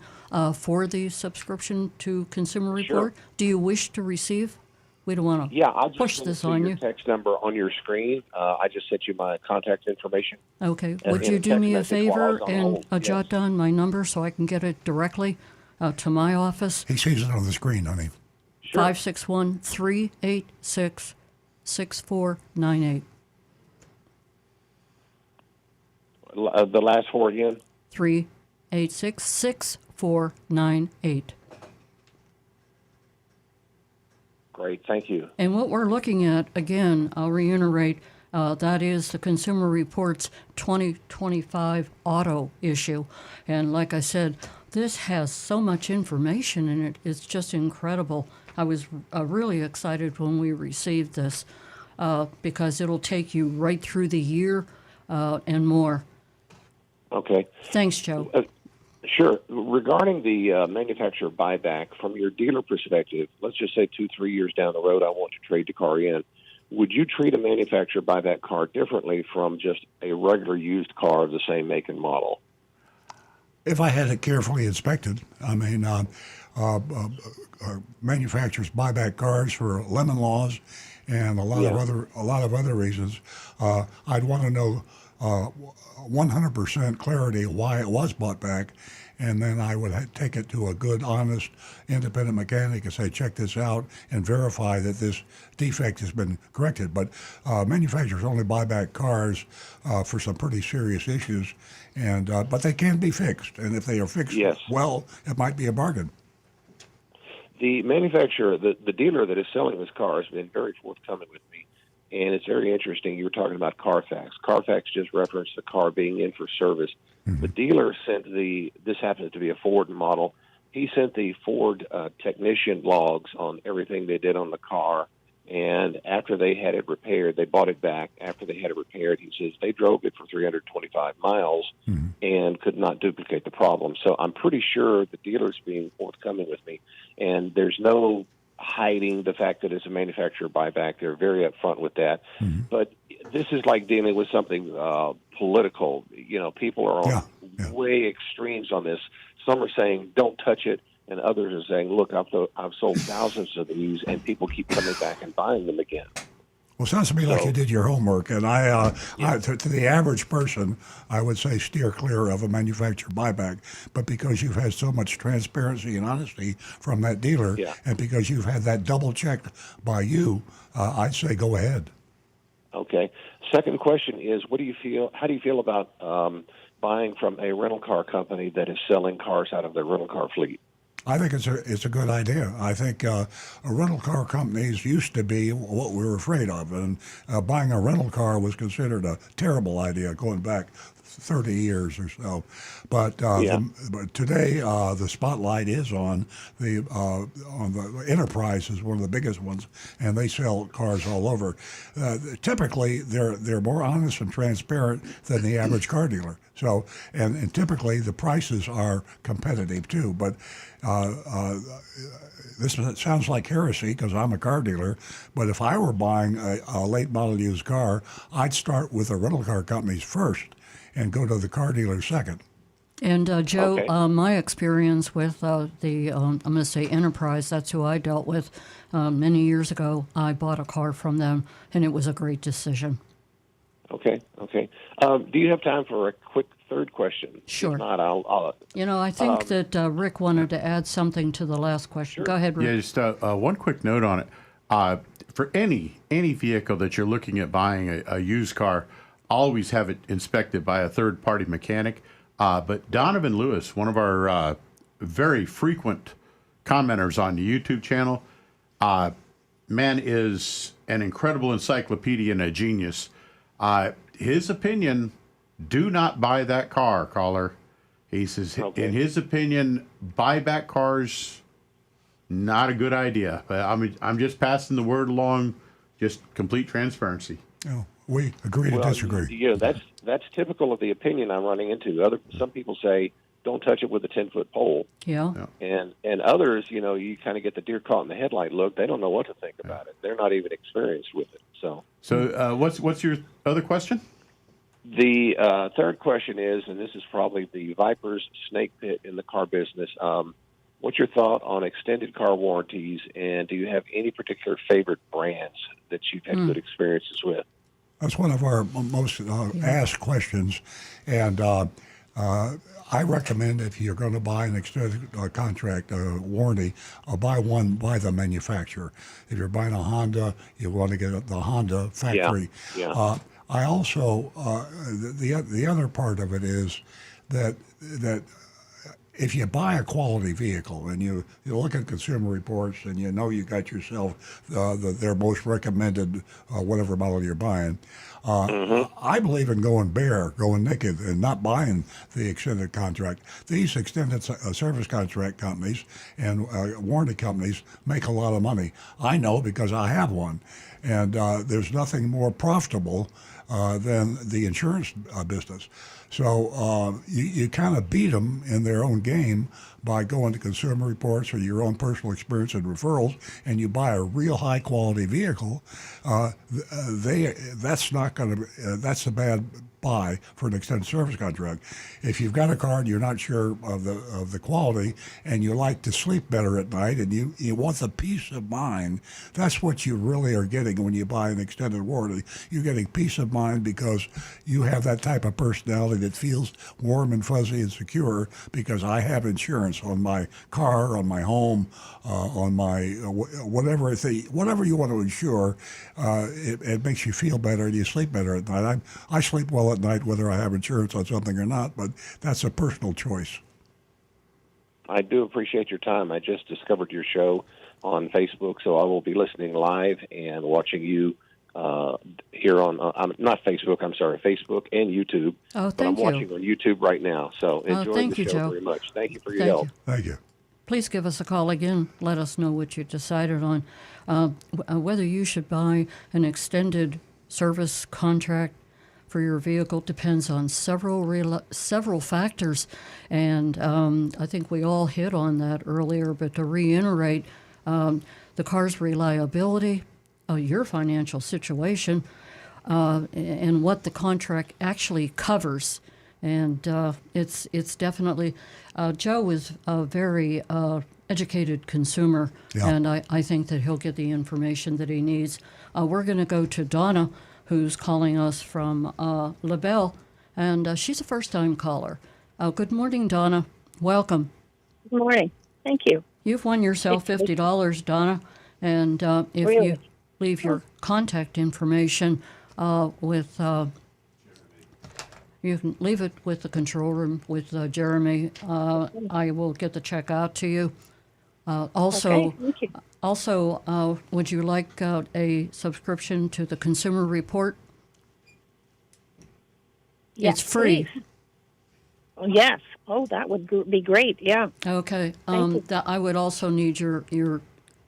for the subscription to Consumer Report? Do you wish to receive? We don't want to I'll just push send this it to on your you. text number on your screen. I just sent you my contact information. Okay. And Would in you a do text me a message while I was favor on and hold, jot yes. down my number so I can get it directly to my office? He sees it on the screen, honey. Sure. 561-386-6498. The last four again? 386-6498. Great, thank you. And what we're looking at, again, I'll reiterate, that is the Consumer Reports 2025 auto issue. And like I said, this has so much information in it. It's just incredible. I was really excited when we received this because it'll take you right through the year and more. Okay. Thanks, Joe. Sure. Regarding the manufacturer buyback, from your dealer perspective, let's just say 2-3 years down the road, I want to trade the car in. Would you treat a manufacturer buyback car differently from just a regular used car of the same make and model? If I had it carefully inspected, I mean, manufacturers buy back cars for lemon laws and a lot of other reasons. I'd want to know 100% clarity why it was bought back, and then I would take it to a good, honest, independent mechanic and say, check this out and verify that this defect has been corrected. But manufacturers only buy back cars for some pretty serious issues, and but they can be fixed, and if they are fixed well, it might be a bargain. The manufacturer, the dealer that is selling this car has been very forthcoming with me, and it's very interesting. You were talking about Carfax. Carfax just referenced the car being in for service. Mm-hmm. The dealer sent this happens to be a Ford model. He sent the Ford technician logs on everything they did on the car, And after they had it repaired, they bought it back. After they had it repaired, he says they drove it for 325 miles and could not duplicate the problem. So I'm pretty sure the dealer's being forthcoming with me, and there's no hiding the fact that it's a manufacturer buyback. They're very upfront with that. But this is like dealing with something political. You know, people are on way extremes on this. Some are saying don't touch it, and others are saying, look, I've sold thousands of these, and people keep coming back and buying them again. Well, sounds to me like you did your homework, and to the average person, I would say steer clear of a manufacturer buyback. But because you've had so much transparency and honesty from that dealer, and because you've had that double checked by you, I'd say go ahead. Okay. Second question is, what do you feel? How do you feel about buying from a rental car company that is selling cars out of their rental car fleet? I think it's a good idea. I think rental car companies used to be what we were afraid of, and buying a rental car was considered a terrible idea going back 30 years or so. But but today the spotlight is on the Enterprise is one of the biggest ones, and they sell cars all over. Typically, they're more honest and transparent than the average car dealer. So and typically the prices are competitive too. But this sounds like heresy because I'm a car dealer, but if I were buying a late model used car, I'd start with the rental car companies first and go to the car dealer second. And Joe, my experience with I'm going to say Enterprise, that's who I dealt with many years ago. I bought a car from them, and it was a great decision. Okay. Do you have time for a quick third question? Sure. If not, I'll I think that Rick wanted to add something to the last question. Sure. Go ahead, Rick. Yeah, just one quick note on it. For any vehicle that you're looking at buying a used car, always have it inspected by a third-party mechanic. But Donovan Lewis, one of our very frequent commenters on the YouTube channel, man is an incredible encyclopedia and a genius. His opinion, do not buy that car, caller. He says, in his opinion, buyback cars, not a good idea. But I'm just passing the word along, just complete transparency. Oh, we agree to disagree. Yeah, that's typical of the opinion I'm running into. Some people say don't touch it with a 10-foot pole. Yeah. And others, you kind of get the deer caught in the headlight look. They don't know what to think about it. They're not even experienced with it. So what's your other question? The third question is, and this is probably the viper's snake pit in the car business. What's your thought on extended car warranties, and do you have any particular favorite brands that you've had good experiences with? That's one of our most asked questions, and I recommend if you're going to buy an extended contract warranty, buy one by the manufacturer. If you're buying a Honda, you want to get the Honda factory. Yeah. I also the other part of it is that if you buy a quality vehicle and you look at Consumer Reports and you know you got yourself their most recommended whatever model you're buying, I believe in going naked and not buying the extended contract. These extended service contract companies and warranty companies make a lot of money. I know because I have one, and there's nothing more profitable than the insurance business. So you kind of beat them in their own game by going to Consumer Reports or your own personal experience and referrals, and you buy a real high quality vehicle. That's a bad buy for an extended service contract. If you've got a car and you're not sure of the quality, and you like to sleep better at night, and you want the peace of mind, that's what you really are getting when you buy an extended warranty. You're getting peace of mind because you have that type of personality that feels warm and fuzzy and secure because I have insurance on my car, on my home, on my whatever you want to insure. It makes you feel better and you sleep better at night. I sleep well at night whether I have insurance on something or not, but that's a personal choice. I do appreciate your time. I just discovered your show on Facebook, so I will be listening live and watching you here on not Facebook. I'm sorry, Facebook and YouTube. Oh, but I'm thank you. watching on YouTube right now. So enjoy thank the you, show Joe. very much. Thank you for your help. Thank you. please give us a call again. Let us know what you decided on. Whether you should buy an extended service contract for your vehicle depends on several factors, and I think we all hit on that earlier. But to reiterate, the car's reliability, your financial situation, and what the contract actually covers. And it's definitely, Joe is a very educated consumer, Yeah. and I think that he'll get the information that he needs. We're going to go to Donna, who's calling us from LaBelle, and she's a first-time caller. Good morning, Donna. Welcome. Good morning. Thank you. You've won yourself $50, Donna, and if Really? you leave your contact information with, you can leave it with the control room with Jeremy. I will get the check out to you. Also, Okay, thank you. also, would you like a subscription to the Consumer Report? Yes, It's free. please. Oh, yes. Oh, that would be great. Yeah. Okay. Thank you. I would also need your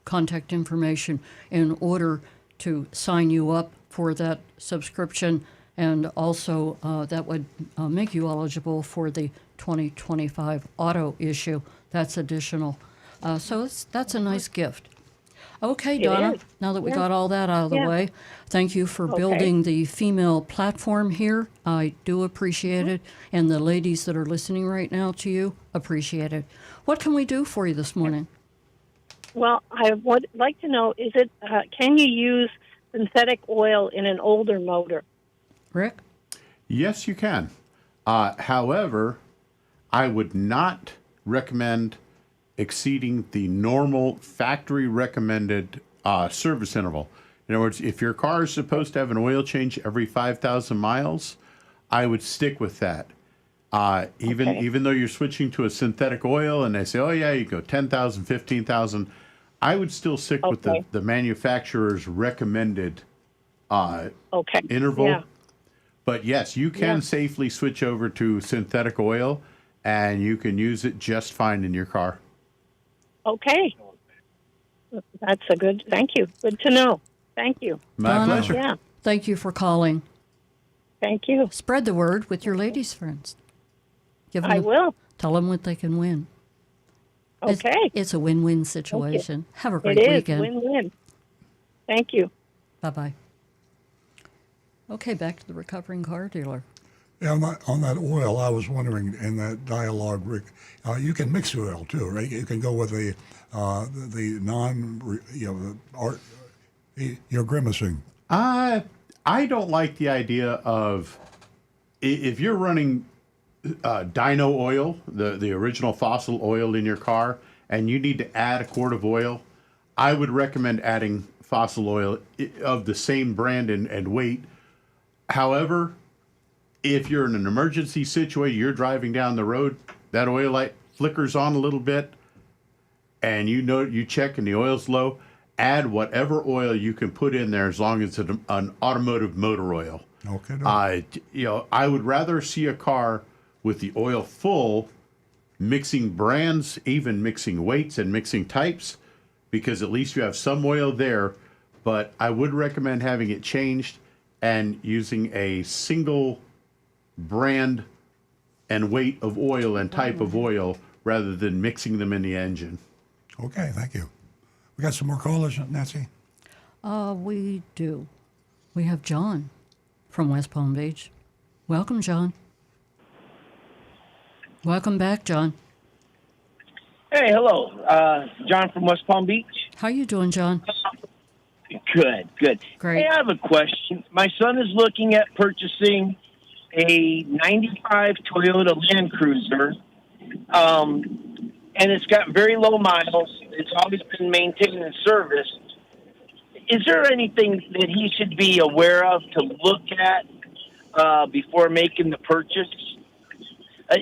contact information in order to sign you up for that subscription, and also that would make you eligible for the 2025 auto issue. That's additional. So that's a nice gift. Okay, It Donna, is. now that we Yeah. got all that out of the Yeah. way, thank you for Okay. building the female platform here. I do appreciate it. And the ladies that are listening right now to you, appreciate it. What can we do for you this morning? Well, I would like to know: is it can you use synthetic oil in an older motor? Rick? Yes, you can. However, I would not recommend exceeding the normal factory recommended service interval. In other words, if your car is supposed to have an oil change every 5,000 miles, I would stick with that. Even though you're switching to a synthetic oil and they say, oh yeah, you go 10,000, 15,000, I would still stick with Okay. the manufacturer's recommended Okay. interval. Yeah. But yes, you can Yeah. safely switch over to synthetic oil and you can use it just fine in your car. Okay. That's a good. Thank you. Good to know. Thank you. My Donna? pleasure. Yeah. Thank you for calling. Thank you. Spread the word with your ladies' friends. Give them I will. Tell them what they can win. It's- Okay. It's a win-win situation. Have a great It is weekend. win-win. Thank you. Bye-bye. Okay, back to the recovering car dealer. Yeah, on that oil, I was wondering in that dialogue, Rick, you can mix oil too, right? You can go with the non, you're grimacing. I don't like the idea of if you're running dyno oil, the original fossil oil in your car, and you need to add a quart of oil, I would recommend adding fossil oil of the same brand and weight. However, if you're in an emergency situation, you're driving down the road, that oil light flickers on a little bit, and you check and the oil's low, add whatever oil you can put in there as long as it's an automotive motor oil. Okay. No. I would rather see a car with the oil full, mixing brands, even mixing weights and mixing types, because at least you have some oil there. But I would recommend having it changed and using a single brand and weight of oil and type of oil rather than mixing them in the engine. Okay, thank you. We got some more callers, Nancy? We do. We have John from West Palm Beach. Welcome, John. Welcome back, John. Hey, hello. John from West Palm Beach. How you doing, John? Good, good. Great. Hey, I have a question. My son is looking at purchasing a 95 Toyota Land Cruiser, and it's got very low miles. It's always been maintained and serviced. Is there anything that he should be aware of to look at before making the purchase?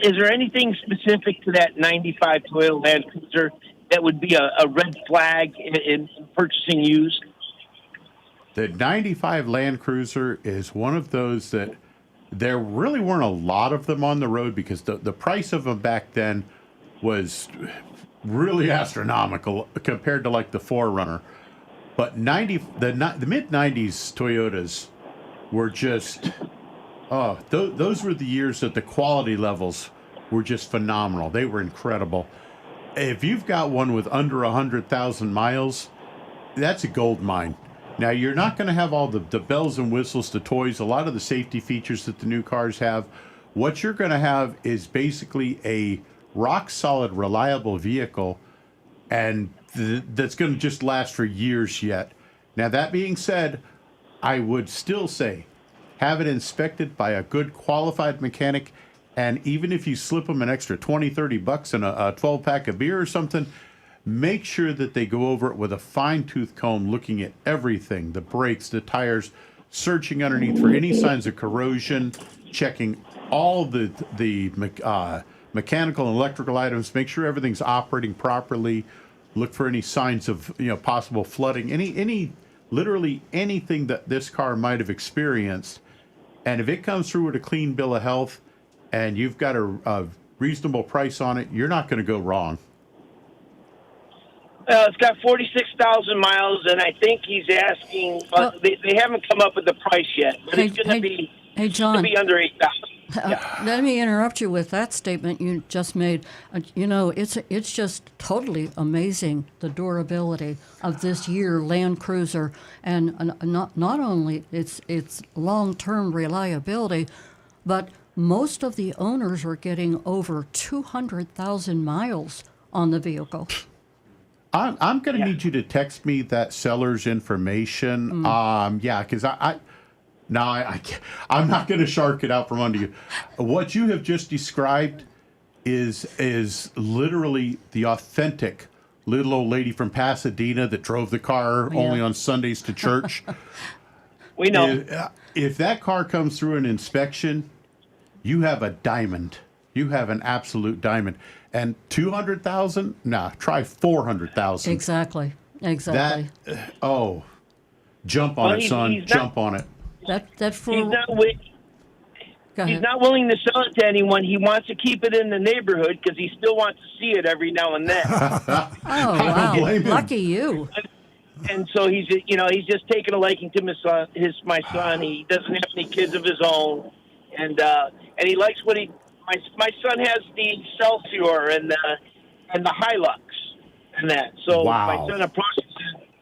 Is there anything specific to that 95 Toyota Land Cruiser that would be a red flag in purchasing used? The 95 Land Cruiser is one of those that there really weren't a lot of them on the road because the price of them back then was really astronomical compared to like the 4Runner. But the mid 90s Toyotas were just those were the years that the quality levels were just phenomenal. They were incredible. If you've got one with under 100,000 miles, that's a gold mine. Now, you're not going to have all the bells and whistles, the toys, a lot of the safety features that the new cars have. What you're going to have is basically a rock-solid, reliable vehicle, and that's going to just last for years yet. Now, that being said, I would still say have it inspected by a good, qualified mechanic, and even if you slip them an extra $20-30 in a 12-pack of beer or something, make sure that they go over it with a fine-tooth comb, looking at everything, the brakes, the tires, searching underneath for any signs of corrosion, checking all the mechanical and electrical items, make sure everything's operating properly, look for any signs of possible flooding, literally anything that this car might have experienced. And if it comes through with a clean bill of health and you've got a reasonable price on it, you're not going to go wrong. It's got 46,000 miles, and I think he's asking. They haven't come up with the price yet, but it's going to be. Hey, John. It's going to be under 8,000. Let me interrupt you with that statement you just made. It's just totally amazing, the durability of this year Land Cruiser, and not only its long-term reliability, but most of the owners are getting over 200,000 miles on the vehicle. I'm going to need you to text me that seller's information. Because I'm not going to shark it out from under you. What you have just described is literally the authentic little old lady from Pasadena that drove the car only on Sundays to church. We know. If that car comes through an inspection, you have a diamond. You have an absolute diamond. And 200,000? Nah, try 400,000. Exactly. Jump on it, son. Jump on it. That's for. He's not willing to sell it to anyone. He wants to keep it in the neighborhood because he still wants to see it every now and then. Oh, wow. Lucky you. And so he's just taking a liking to my son. He doesn't have any kids of his own, and he likes what he. My son has the Excelsior and the Hilux and that. So my son approaches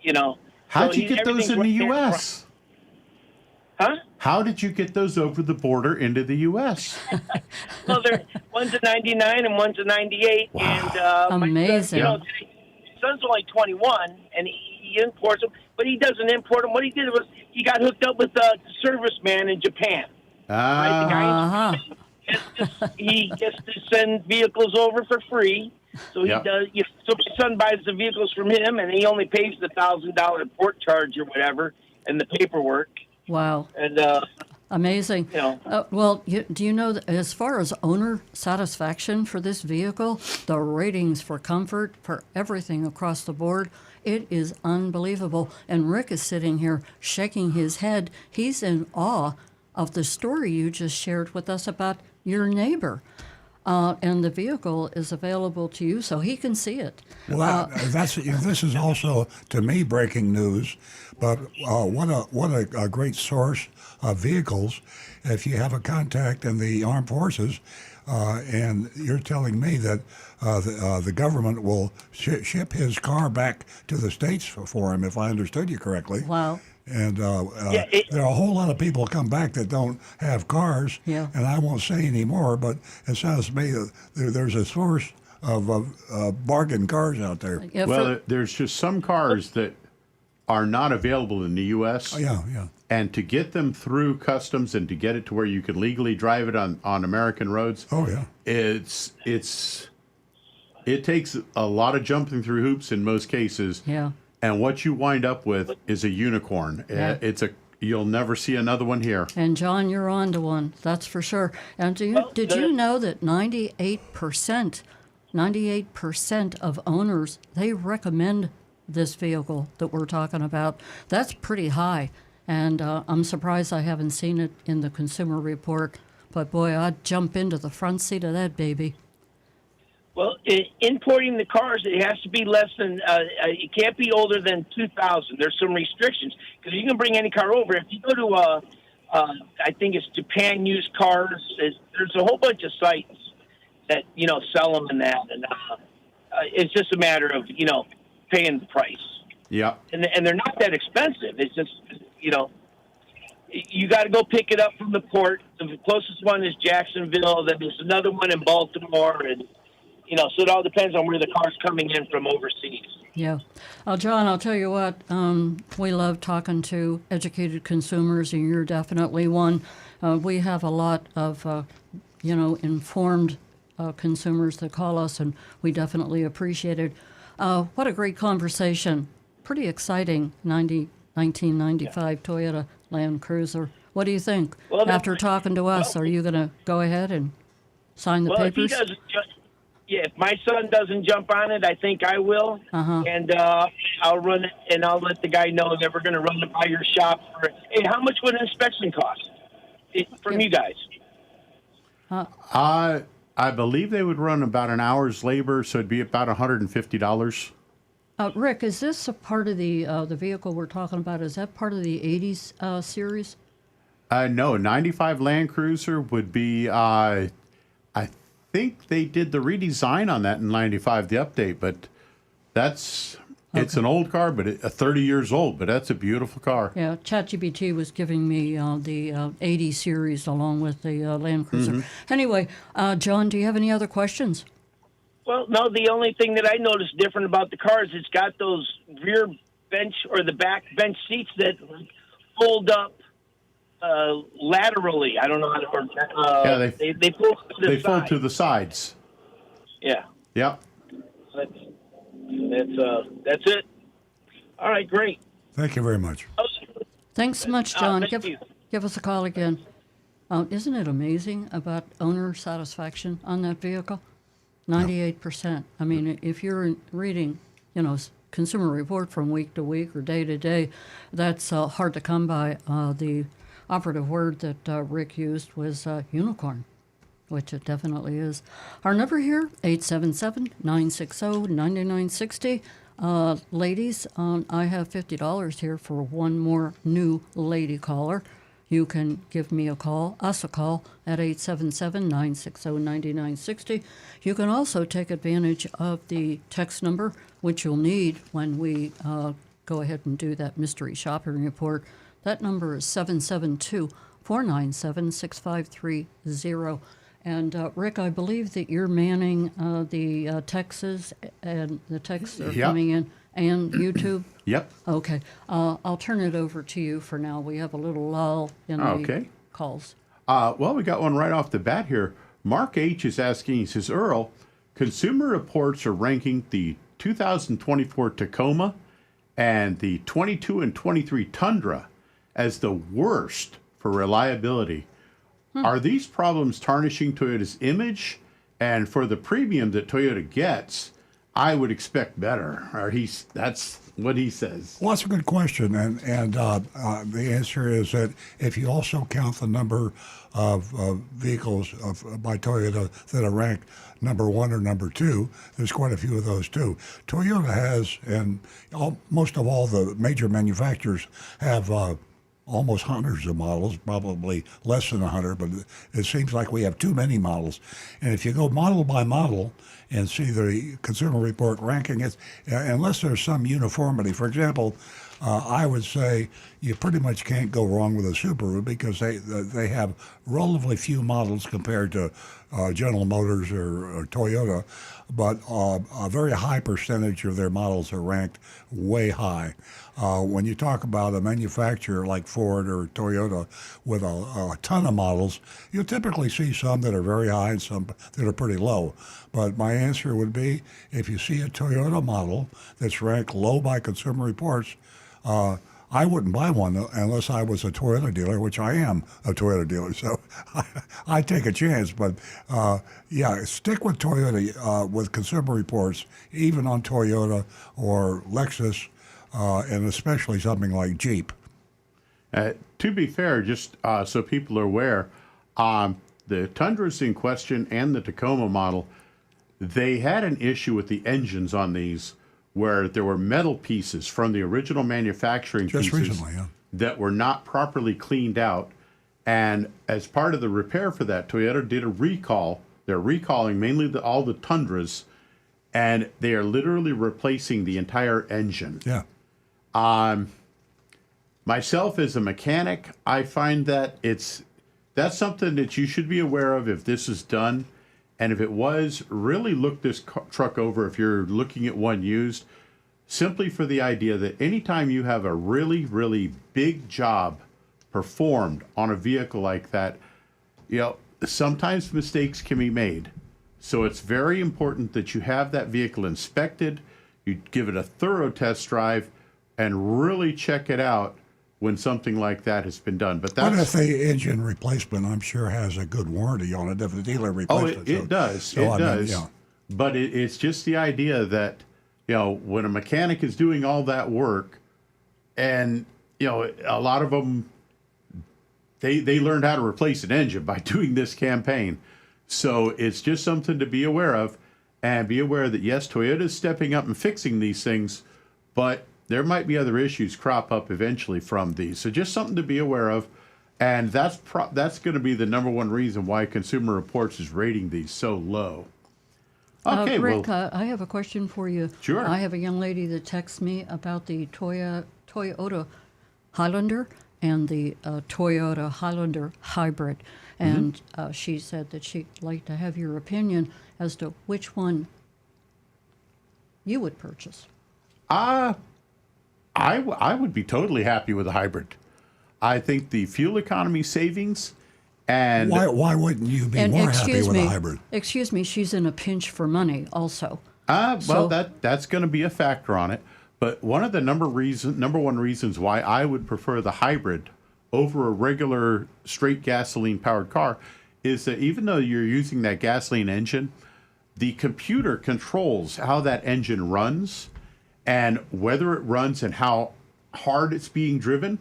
him, How'd so you get those in the U.S.? Huh? How did you get those over the border into the U.S.? Well, one's a 99 and one's a 98. Wow. And amazing. My son's only 21, and he imports them, but he doesn't import them. What he did was he got hooked up with a serviceman in Japan. He gets to send vehicles over for free. So he does. So my son buys the vehicles from him, and he only pays the $1,000 port charge or whatever, and the paperwork. Wow. And amazing. Do you know that as far as owner satisfaction for this vehicle, the ratings for comfort, for everything across the board, it is unbelievable. And Rick is sitting here shaking his head. He's in awe of the story you just shared with us about your neighbor. And the vehicle is available to you so he can see it. Well, this is also, to me, breaking news. But what a great source of vehicles. If you have a contact in the armed forces, and you're telling me that the government will ship his car back to the States for him, if I understood you correctly. Wow. And there are a whole lot of people come back that don't have cars, and I won't say any more, but it sounds to me that there's a source of bargain cars out there. There's just some cars that are not available in the U.S. And to get them through customs and to get it to where you can legally drive it on American roads, it takes a lot of jumping through hoops in most cases. Yeah. And what you wind up with is a unicorn. Yeah. You'll never see another one here. And John, you're on to one, that's for sure. And did you know that 98% of owners, they recommend this vehicle that we're talking about? That's pretty high. And I'm surprised I haven't seen it in the Consumer Report. But boy, I'd jump into the front seat of that baby. Well, importing the cars, it has to be less than. It can't be older than 2000. There's some restrictions because you can bring any car over. If you go to, I think it's Japan used cars. There's a whole bunch of sites that sell them and that, and it's just a matter of paying the price. Yeah. And they're not that expensive. It's just you got to go pick it up from the port. The closest one is Jacksonville. Then there's another one in Baltimore, and so it all depends on where the car's coming in from overseas. Yeah. John, I'll tell you what, we love talking to educated consumers, and you're definitely one. We have a lot of, informed consumers that call us, and we definitely appreciate it. What a great conversation. Pretty exciting, 1995 Toyota Land Cruiser. What do you think? Well, after talking to us, are you going to go ahead and sign the papers? If he doesn't, if my son doesn't jump on it, I think I will. And I'll run it, and I'll let the guy know that we're going to run it by your shop. Hey, how much would an inspection cost from you guys? I believe they would run about an hour's labor, so it'd be about $150. Rick, is this a part of the vehicle we're talking about? Is that part of the 80s series? No, 95 Land Cruiser would be, I think they did the redesign on that in 95, the update, but it's an old car, but 30 years old, but that's a beautiful car. Yeah, ChatGPT was giving me the 80 series along with the Land Cruiser. Mm-hmm. Anyway, John, do you have any other questions? Well, no, the only thing that I noticed different about the car is it's got those rear bench or the back bench seats that fold up laterally. I don't know how to word that. They fold to the They fold side. to the sides. Yeah. Yep. That's it. All right, great. Thank you very much. Thanks so much, John. Thank you. Give us a call again. Isn't it amazing about owner satisfaction on that vehicle? 98%. I mean, if you're reading, Consumer Report from week to week or day to day, that's hard to come by. The operative word that Rick used was unicorn, which it definitely is. Our number here, 877-960-9960. Ladies, I have $50 here for one more new lady caller. You can give me us a call at 877-960-9960. You can also take advantage of the text number, which you'll need when we go ahead and do that mystery shopping report. That number is 772-497-6530. And Rick, I believe that you're manning the texts and the texts are coming in, and YouTube. Yep. Okay. I'll turn it over to you for now. We have a little lull in the calls. Well, we got one right off the bat here. Mark H. is asking, he says, Earl, Consumer Reports are ranking the 2024 Tacoma and the 22 and 23 Tundra as the worst for reliability. Are these problems tarnishing Toyota's image? And for the premium that Toyota gets, I would expect better. Or that's what he says. Well, that's a good question, and the answer is that if you also count the number of vehicles by Toyota that are ranked number 1 or number 2, there's quite a few of those too. Toyota has, and most of all the major manufacturers have almost hundreds of models, probably less than 100, but it seems like we have too many models. And if you go model by model and see the Consumer Report ranking, unless there's some uniformity. For example, I would say you pretty much can't go wrong with a Subaru because they have relatively few models compared to General Motors or Toyota, but a very high percentage of their models are ranked way high. When you talk about a manufacturer like Ford or Toyota with a ton of models, you'll typically see some that are very high and some that are pretty low. But my answer would be, if you see a Toyota model that's ranked low by Consumer Reports, I wouldn't buy one unless I was a Toyota dealer, which I am a Toyota dealer, so I take a chance. But stick with Toyota with Consumer Reports, even on Toyota or Lexus, and especially something like Jeep. To be fair, just so people are aware, the Tundras in question and the Tacoma model, they had an issue with the engines on these where there were metal pieces from the original manufacturing Just pieces recently, yeah. that were not properly cleaned out. And as part of the repair for that, Toyota did a recall. They're recalling mainly all the Tundras, and they are literally replacing the entire engine. Yeah. Myself as a mechanic, I find that that's something that you should be aware of if this is done. And if it was, really look this truck over if you're looking at one used, simply for the idea that anytime you have a really, really big job performed on a vehicle like that, sometimes mistakes can be made. So it's very important that you have that vehicle inspected, you give it a thorough test drive, and really check it out when something like that has been done. But What if the engine replacement, I'm sure, has a good warranty on it if the dealer replaces it does. So, It I mean, does. yeah. But it's just the idea that, when a mechanic is doing all that work, and, a lot of them, they learned how to replace an engine by doing this campaign. So it's just something to be aware of, and be aware that, yes, Toyota's stepping up and fixing these things, but there might be other issues crop up eventually from these. So just something to be aware of. And that's going to be the number one reason why Consumer Reports is rating these so low. Okay, Rick, well, I have a question for you. Sure. I have a young lady that texts me about the Toyota Highlander and the Toyota Highlander hybrid. And she said that she'd like to have your opinion as to which one you would purchase. I would be totally happy with a hybrid. I think the fuel economy savings and Why wouldn't you be more happy with a hybrid? Excuse me, she's in a pinch for money also. that's going to be a factor on it. But one of the number one reasons why I would prefer the hybrid over a regular straight gasoline powered car is that even though you're using that gasoline engine, the computer controls how that engine runs and whether it runs and how hard it's being driven.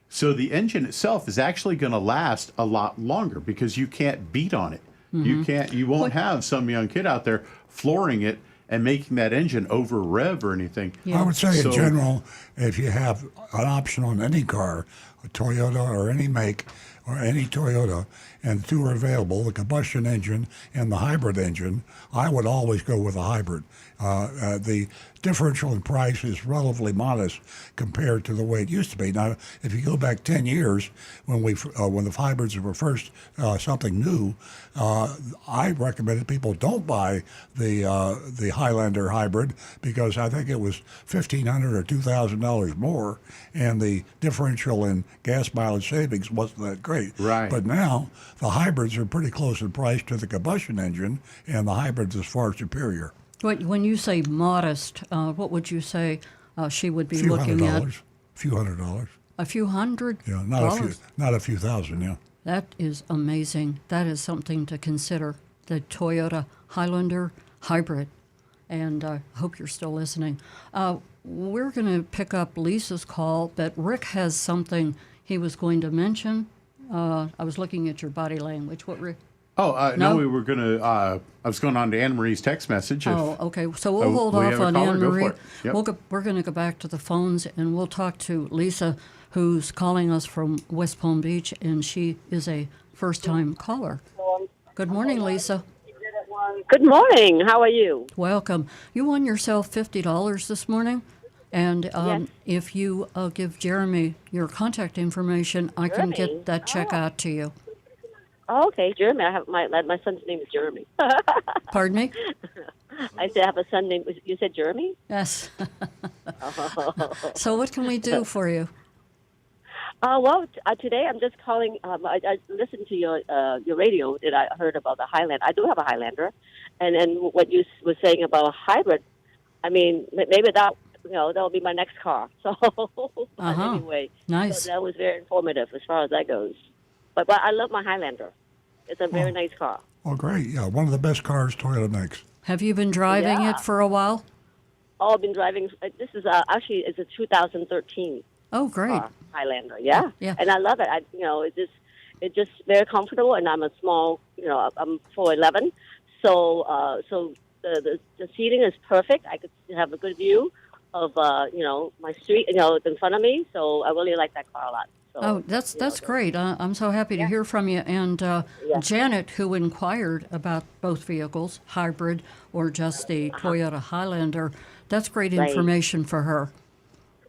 So the engine itself is actually going to last a lot longer because you can't beat on it. You won't have some young kid out there flooring it and making that engine over rev or anything. Yeah. I would say in general, if you have an option on any car, a Toyota or any make or any Toyota, and the two are available, the combustion engine and the hybrid engine, I would always go with a hybrid. The differential in price is relatively modest compared to the way it used to be. Now, if you go back 10 years, when the hybrids were first something new, I recommended people don't buy the Highlander hybrid because I think it was $1,500 or $2,000 more, and the differential in gas mileage savings wasn't that great. Right. But now the hybrids are pretty close in price to the combustion engine, and the hybrids is far superior. When you say modest, what would you say she would be looking at? A few $100. A few $100? Yeah, not a few thousand. Yeah. That is amazing. That is something to consider. The Toyota Highlander hybrid. And I hope you're still listening. We're going to pick up Lisa's call, but Rick has something he was going to mention. I was looking at your body language. What, Rick? No, we were going to, I was going on to Anne Marie's text message. Okay. So we'll hold we off have a on caller, Anne go Marie. for it. Yep. We're going to go back to the phones, and we'll talk to Lisa, who's calling us from West Palm Beach, and she is a first-time caller. Good morning, Lisa. Good morning. How are you? Welcome. You won yourself $50 this morning, and Yes. if you give Jeremy your contact information, I can Jeremy? get that check out to you. Oh, okay, Jeremy. I have my son's name is Jeremy. Pardon me? I said I have a son named. You said Jeremy? Yes. So what can we do for you? Today I'm just calling. I listened to your radio that I heard about the Highlander. I do have a Highlander, and then what you were saying about a hybrid. I mean, maybe that'll be my next car. So anyway, Nice. so that was very informative as far as that goes. But I love my Highlander. It's a very nice car. Oh, great. Yeah, one of the best cars Toyota makes. Have you been driving Yeah. it for a while? Oh, I've been driving. This is actually it's a 2013 Oh, great. car, Highlander. Yeah, Yeah. and I love it. It's just very comfortable, and I'm a small. I'm 4'11", so The seating is perfect. I could have a good view of my street, in front of me. So I really like that car a lot. So, Oh, that's great. I'm so happy to hear from you. And Janet, who inquired about both vehicles, hybrid or just the Toyota Highlander, that's great Right. information for her.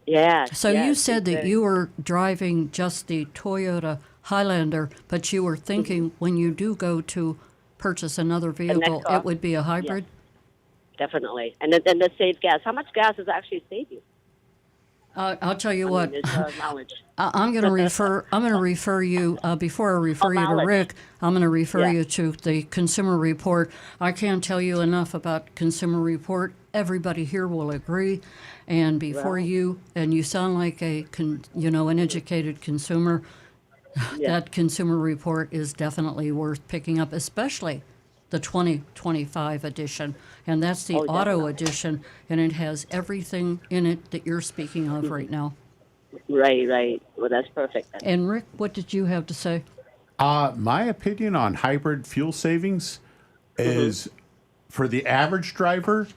Yeah. So you said that you were driving just the Toyota Highlander, but you were thinking when you do go to purchase another vehicle, car. it would be a hybrid? Definitely, and then the save gas. How much gas does it actually save you? I'll tell you I what. mean, it's, knowledge. I'm going to refer. I'm going to refer you before I refer you to knowledge. Rick. I'm going to refer Yeah. you to the Consumer Report. I can't tell you enough about Consumer Report. Everybody here will agree. And before you sound like an educated consumer. That Consumer Report is definitely worth picking up, especially the 2025 edition. And that's the auto edition, and it has everything in it that you're speaking of right now. Right. Well, that's perfect. Then. And Rick, what did you have to say? My opinion on hybrid fuel savings is for the average driver,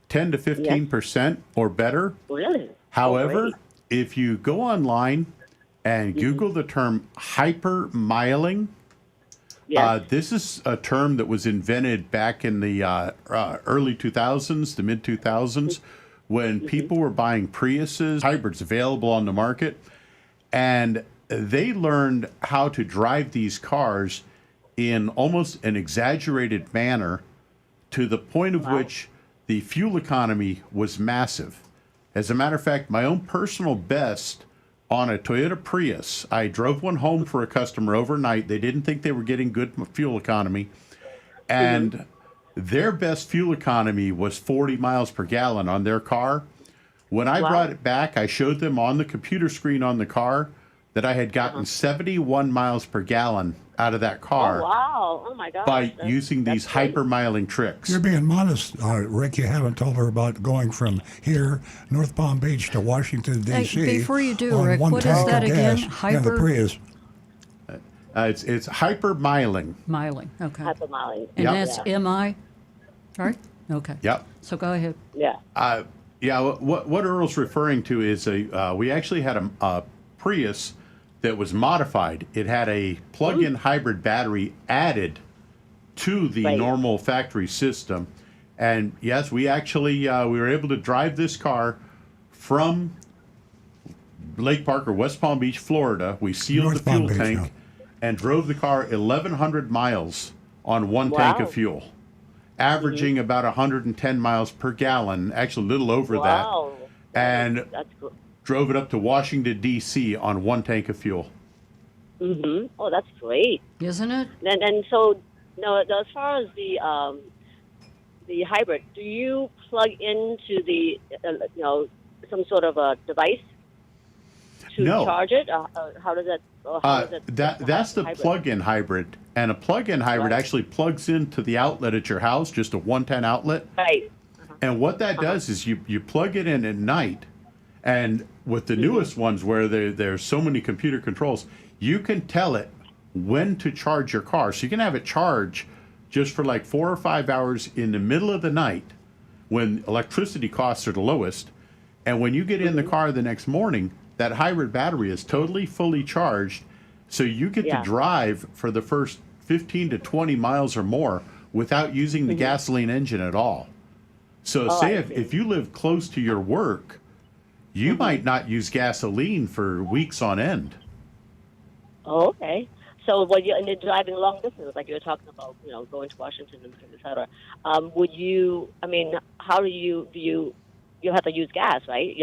10 to 15% or better. Really? However, if you go online and Google the term hypermiling, this is a term that was invented back in the early 2000s, the mid 2000s, when people were buying Priuses, hybrids available on the market, and they learned how to drive these cars in almost an exaggerated manner to the point of which the fuel economy was massive. As a matter of fact, my own personal best on a Toyota Prius, I drove one home for a customer overnight. They didn't think they were getting good fuel economy. And their best fuel economy was 40 miles per gallon on their car. When I brought it back, I showed them on the computer screen on the car that I had gotten 71 miles per gallon out of that car. Oh, wow. Oh, my gosh. By using these hypermiling tricks. You're being modest, Rick. You haven't told her about going from here, North Palm Beach, to Washington, D.C. Hey, before you do, on Rick, one what is tank that of again? gas in the Prius. It's hypermiling. Miling, okay. Hypermiling. And that's M-I, right? Okay. Yep. So go ahead. Yeah. What Earl's referring to is we actually had a Prius that was modified. It had a plug-in hybrid battery added to the normal factory system. And yes, we actually we were able to drive this car from Lake Park or West Palm Beach, Florida. We sealed North the fuel Palm Beach, tank and drove the car 1,100 miles on one tank of fuel, averaging about 110 miles per gallon, actually a little over that. And that's good. Drove it up to Washington, D.C. on one tank of fuel. Mm-hmm. Oh, that's great. Isn't it? And so, as far as the hybrid, do you plug into the, some sort of a device to charge it? How does that? That's the plug-in hybrid, and a plug-in hybrid actually plugs into the outlet at your house, just a 110 outlet. Right. And what that does is you plug it in at night, and with the newest ones where there's so many computer controls, you can tell it when to charge your car. So you can have it charge just for like 4 or 5 hours in the middle of the night when electricity costs are the lowest. And when you get in the car the next morning, that hybrid battery is totally fully charged. So you get to drive for the first 15 to 20 miles or more without using the gasoline engine at all. So say if you live close to your work, you might not use gasoline for weeks on end. Oh, okay. So when you're driving long distance, like you're talking about, going to Washington and et cetera, would you? I mean, how do you have to use gas, right?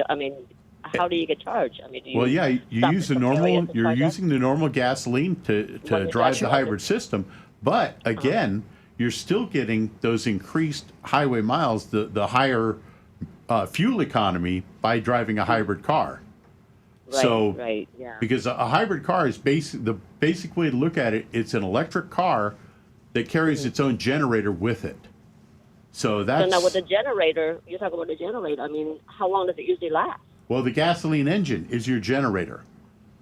How do you get charged? I mean, do you? Well, yeah, you use the normal. You're using the normal gasoline to drive the hybrid system, but again, you're still getting those increased highway miles, the higher fuel economy by driving a hybrid car. Right, Because a hybrid car is the basic way to look at it, it's an electric car that carries its own generator with it. So now with the generator, you're talking about the generator. I mean, how long does it usually last? Well, the gasoline engine is your generator.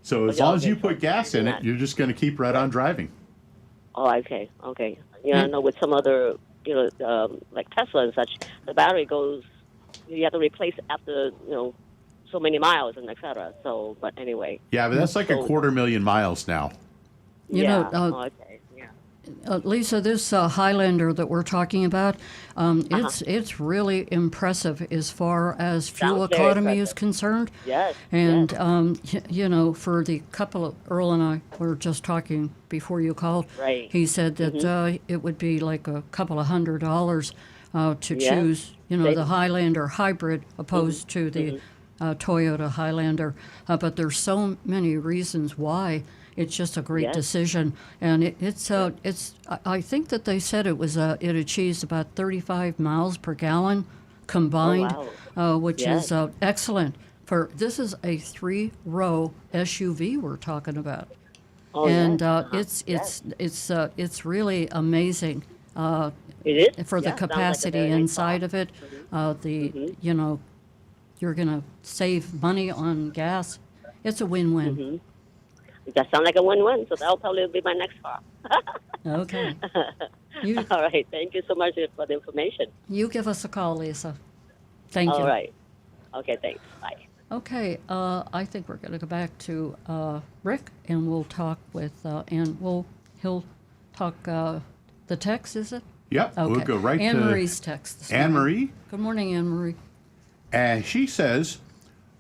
So as long as you put gas in it, you're just going to keep right on driving. Oh, okay. Yeah, I know with some other like Tesla and such, the battery goes. You have to replace after so many miles and etc. So, but anyway. Yeah, but that's like a 250,000 miles now. You Yeah. know, Okay. Yeah. Lisa, this Highlander that we're talking about, it's really impressive as far as fuel Sounds very economy is impressive. concerned. Yes. And yes. for the couple of Earl and I were just talking before you called. Right. He said that it would be like a couple of $100 to Yeah. choose, They- the Highlander hybrid opposed to the Toyota Highlander. But there's so many reasons why. It's just a great Yes. decision, and it's. I think that they said it was. It achieves about 35 miles per gallon combined, which Yes. is excellent. For this is a 3-row SUV we're talking about, Oh, and yes. it's really amazing. It is For the Yeah, sounds like a capacity very nice inside car. of it, you're gonna save money on gas. It's a win-win. It does sound like a win-win, so that'll probably be my next car. Okay. You All right. Thank you so much for the information. you give us a call, Lisa. Thank you. All right. Okay, thanks. Bye. Okay, I think we're going to go back to Rick, and we'll talk with, he'll talk the text, is it? Yep, Okay. we'll go right Anne to Marie's text. this Anne morning. Marie. Good morning, Anne Marie. And she says,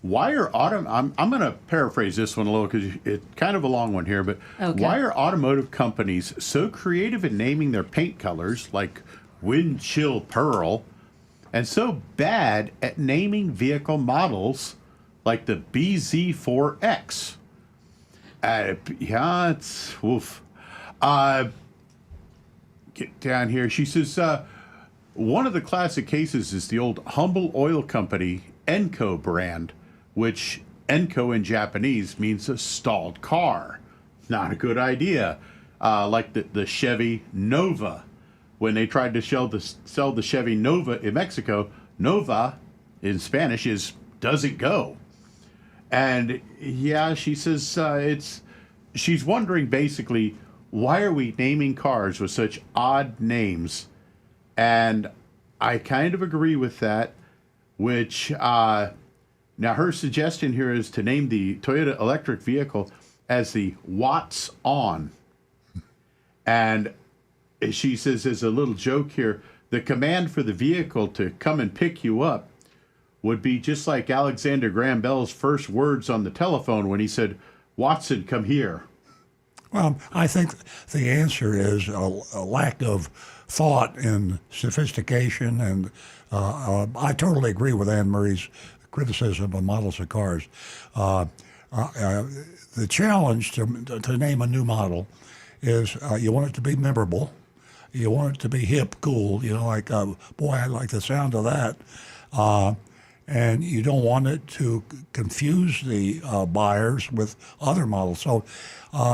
why are I'm going to paraphrase this one a little because it's kind of a long one here, but Okay. why are automotive companies so creative in naming their paint colors like wind chill pearl and so bad at naming vehicle models like the BZ4X? Yeah, it's woof. Get down here. She says, one of the classic cases is the old Humble Oil Company Enco brand, which Enco in Japanese means a stalled car. Not a good idea. Like the Chevy Nova. When they tried to sell the Chevy Nova in Mexico, Nova in Spanish is doesn't go. And yeah, she says she's wondering basically, why are we naming cars with such odd names? And I kind of agree with that, which now her suggestion here is to name the Toyota electric vehicle as the Watts On. And she says, as a little joke here, the command for the vehicle to come and pick you up would be just like Alexander Graham Bell's first words on the telephone when he said, "Watson, come here." Well, I think the answer is a lack of thought and sophistication, and I totally agree with Anne Marie's criticism of models of cars. The challenge to name a new model is you want it to be memorable, you want it to be hip, cool, like, boy, I like the sound of that. And you don't want it to confuse the buyers with other models. So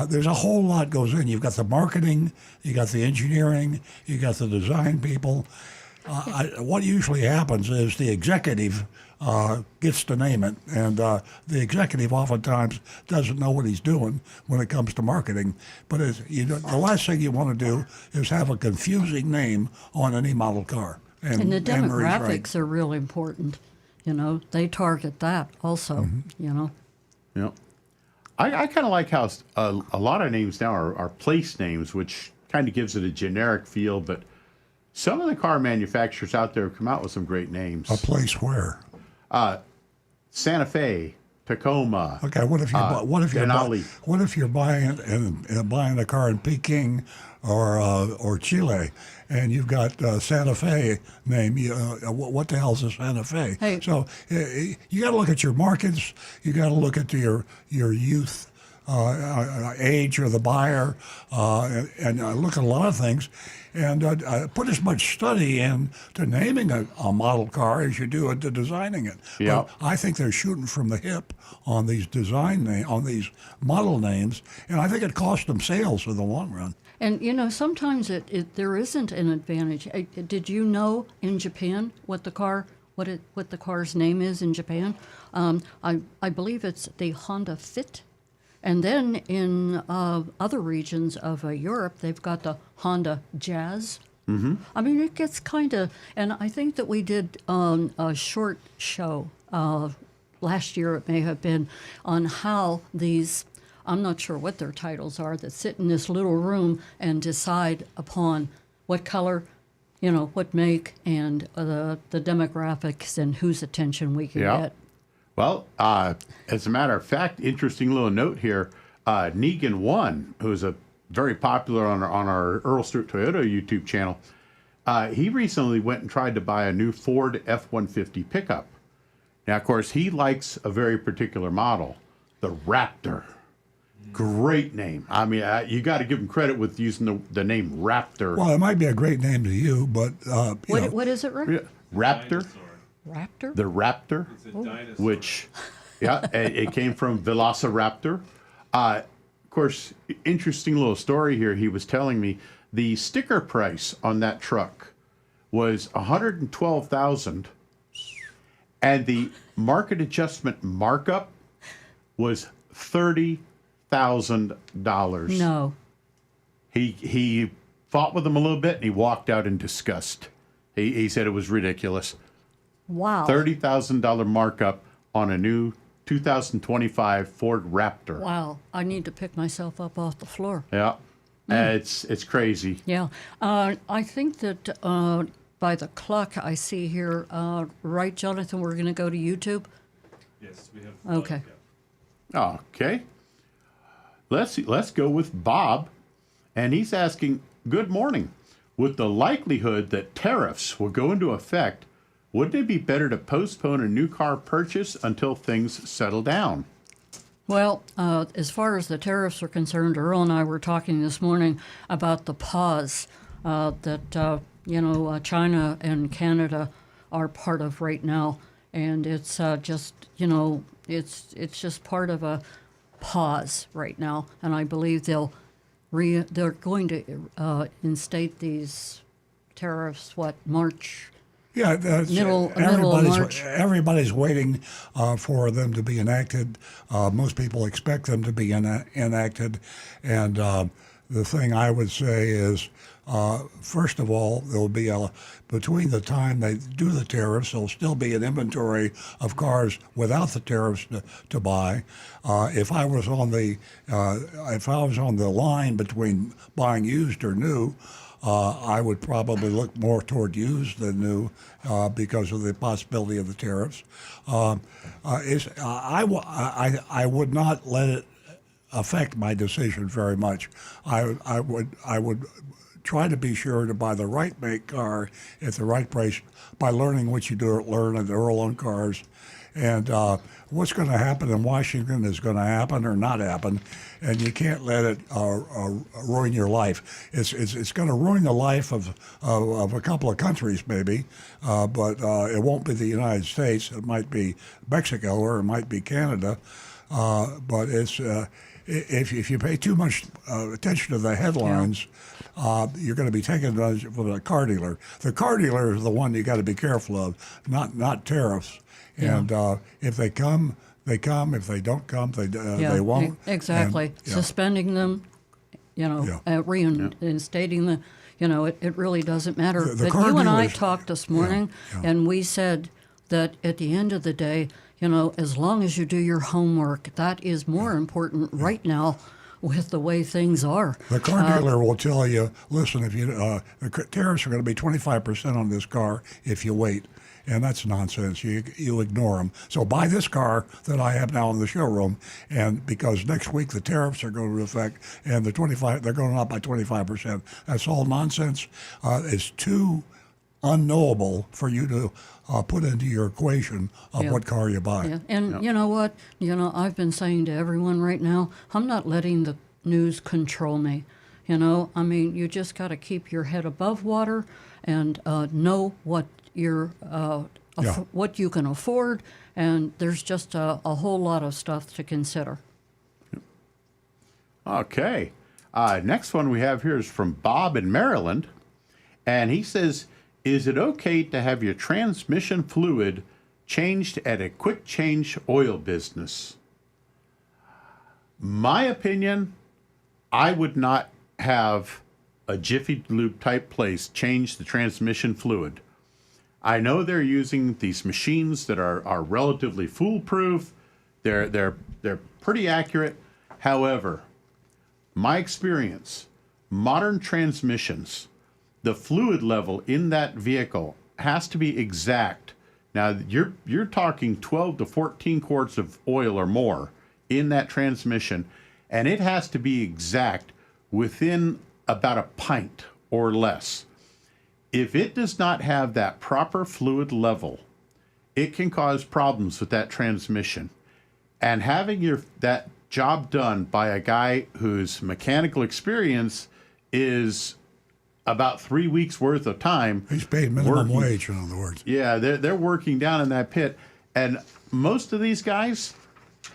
there's a whole lot goes in. You've got the marketing, you got the engineering, you got the design people. What usually happens is the executive gets to name it, and the executive oftentimes doesn't know what he's doing when it comes to marketing. But the last thing you want to do is have a confusing name on any model car. And the Anne Marie's right. demographics are real important. They target that also, Yeah. I kind of like how a lot of names now are place names, which kind of gives it a generic feel, but some of the car manufacturers out there have come out with some great names. A place where? Santa Fe, Tacoma. Okay, what if you're buying a car in Peking or Chile, and you've got Santa Fe name? What the hell's a Santa Fe? Hey. So you got to look at your markets. You got to look at your youth. Age of the buyer, and look at a lot of things, and put as much study into naming a model car as you do into designing it. Yeah. But I think they're shooting from the hip on these on these model names, and I think it costs them sales in the long run. And sometimes there isn't an advantage. Did you know in Japan what the car's name is in Japan? I believe it's the Honda Fit. And then in other regions of Europe, they've got the Honda Jazz I mean, it gets kind of, and I think that we did a short show last year, it may have been, on how these, I'm not sure what their titles are, that sit in this little room and decide upon what color, what make, and the demographics and whose attention we can Yeah. get. Well, as a matter of fact, interesting little note here. Negan One, who's a very popular on our Earl Stewart Toyota YouTube channel, he recently went and tried to buy a new Ford F-150 pickup. Now, of course, he likes a very particular model, the Raptor. Great name. I mean, you got to give him credit with using the name Raptor. Well, it might be a great name to you, but What is it, Rick? Yeah, Raptor. Raptor? The Raptor, which, it came from Velociraptor. Of course, interesting little story here. He was telling me the sticker price on that truck was $112,000, and the market adjustment markup was $30,000. No. He fought with him a little bit, and he walked out in disgust. He said it was ridiculous. Wow. $30,000 markup on a new 2025 Ford Raptor. Wow. I need to pick myself up off the floor. Yeah, it's crazy. Yeah. I think that by the clock I see here, right, Jonathan, we're going to go to YouTube? Yes, we have. Okay. Okay, let's go with Bob, and he's asking, good morning. With the likelihood that tariffs will go into effect, wouldn't it be better to postpone a new car purchase until things settle down? Well, as far as the tariffs are concerned, Earl and I were talking this morning about the pause that China and Canada are part of right now, and it's just it's just part of a pause right now, and I believe they're going to instate these tariffs. March? Yeah, middle of March. Everybody's waiting for them to be enacted. Most people expect them to be enacted. And the thing I would say is, first of all, there'll be between the time they do the tariffs, there'll still be an inventory of cars without the tariffs to buy. If I was on the line between buying used or new, I would probably look more toward used than new because of the possibility of the tariffs. I would not let it affect my decision very much. I would try to be sure to buy the right make car at the right price by learning what you learn at the Earl-owned cars. And what's going to happen in Washington is going to happen or not happen, and you can't let it ruin your life. It's going to ruin the life of a couple of countries maybe, but it won't be the United States. It might be Mexico or it might be Canada. But it's if you pay too much attention to the headlines, you're going to be taken advantage of a car dealer. The car dealer is the one you got to be careful of, not tariffs. And if they come, they come. If they don't come, they won't. Exactly. And, suspending them, reinstating them, it really doesn't matter. The but you and I dealers, talked this morning, and we said that at the end of the day, as long as you do your homework, that is more important right now with the way things are. The car dealer will tell you, listen, if the tariffs are going to be 25% on this car if you wait. And that's nonsense. You ignore them. So buy this car that I have now in the showroom, and because next week the tariffs are going to affect, and they're going up by 25%. That's all nonsense. It's too unknowable for you to put into your equation of what car you buy. Yeah. And you know what? I've been saying to everyone right now, I'm not letting the news control me. You just got to keep your head above water and know what what you can afford, and there's just a whole lot of stuff to consider. Okay. Next one we have here is from Bob in Maryland, and he says, is it okay to have your transmission fluid changed at a quick change oil business? My opinion, I would not have a Jiffy Lube type place change the transmission fluid. I know they're using these machines that are relatively foolproof. They're pretty accurate. However, my experience, modern transmissions, the fluid level in that vehicle has to be exact. Now you're talking 12 to 14 quarts of oil or more in that transmission, and it has to be exact within about a pint or less. If it does not have that proper fluid level, it can cause problems with that transmission. And having that job done by a guy whose mechanical experience is about 3 weeks worth of time. He's paid minimum wage, in other words. Yeah, they're working down in that pit. And most of these guys,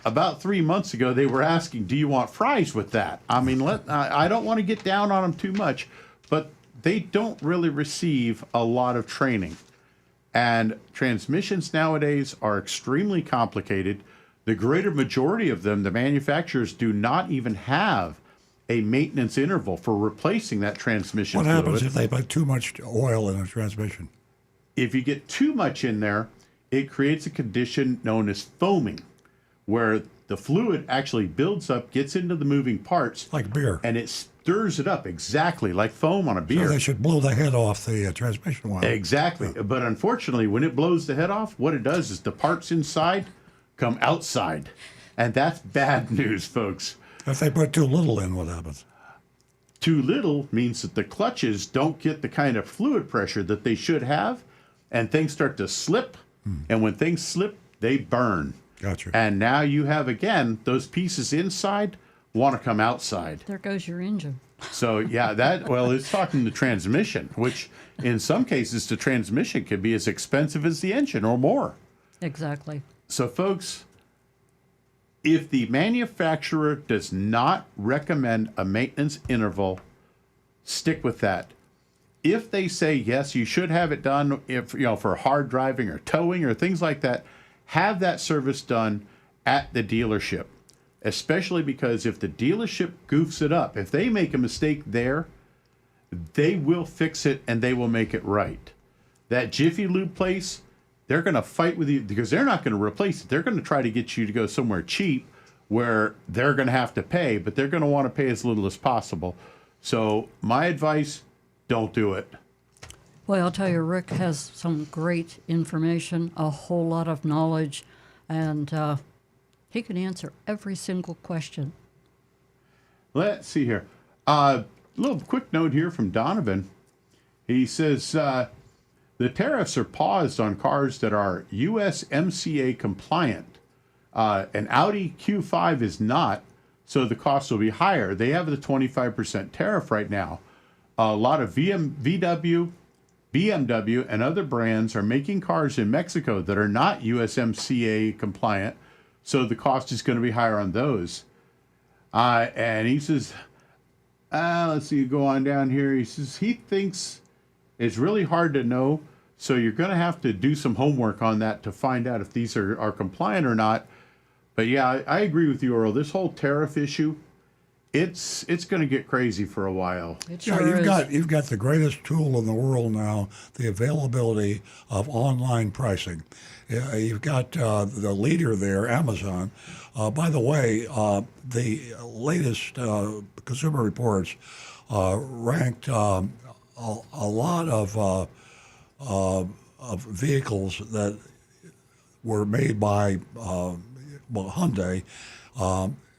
about 3 months ago, they were asking, do you want fries with that? I mean, I don't want to get down on them too much, but they don't really receive a lot of training. And transmissions nowadays are extremely complicated. The greater majority of them, the manufacturers, do not even have a maintenance interval for replacing that transmission What fluid. happens if they put too much oil in a transmission? If you get too much in there, it creates a condition known as foaming, where the fluid actually builds up, gets into the moving parts. Like beer. And it stirs it up exactly like foam on a beer. So they should blow the head off the transmission wire. Exactly. Yeah. But unfortunately, when it blows the head off, what it does is the parts inside come outside. And that's bad news, folks. If they put too little in, what happens? Too little means that the clutches don't get the kind of fluid pressure that they should have, and things start to slip. And when things slip, they burn. Gotcha. And now you have, again, those pieces inside want to come outside. There goes your engine. So, yeah, it's talking the transmission, which in some cases the transmission can be as expensive as the engine or more. Exactly. So, folks, if the manufacturer does not recommend a maintenance interval, stick with that. If they say, yes, you should have it done for hard driving or towing or things like that, have that service done at the dealership, especially because if the dealership goofs it up, if they make a mistake there, they will fix it and they will make it right. That Jiffy Lube place, they're going to fight with you because they're not going to replace it. They're going to try to get you to go somewhere cheap where they're going to have to pay, but they're going to want to pay as little as possible. So my advice, don't do it. Well, I'll tell you, Rick has some great information, a whole lot of knowledge, and he can answer every single question. Let's see here. Little quick note here from Donovan. He says the tariffs are paused on cars that are USMCA compliant. An Audi Q5 is not, so the cost will be higher. They have the 25% tariff right now. A lot of VW, BMW, and other brands are making cars in Mexico that are not USMCA compliant, so the cost is going to be higher on those. And he says, let's see, go on down here. He says he thinks it's really hard to know, so you're going to have to do some homework on that to find out if these are compliant or not. But yeah, I agree with you, Earl. This whole tariff issue, it's going to get crazy for a while. It sure is. You've got the greatest tool in the world now, the availability of online pricing. You've got the leader there, Amazon. By the way, the latest Consumer Reports ranked a lot of vehicles that were made by Hyundai.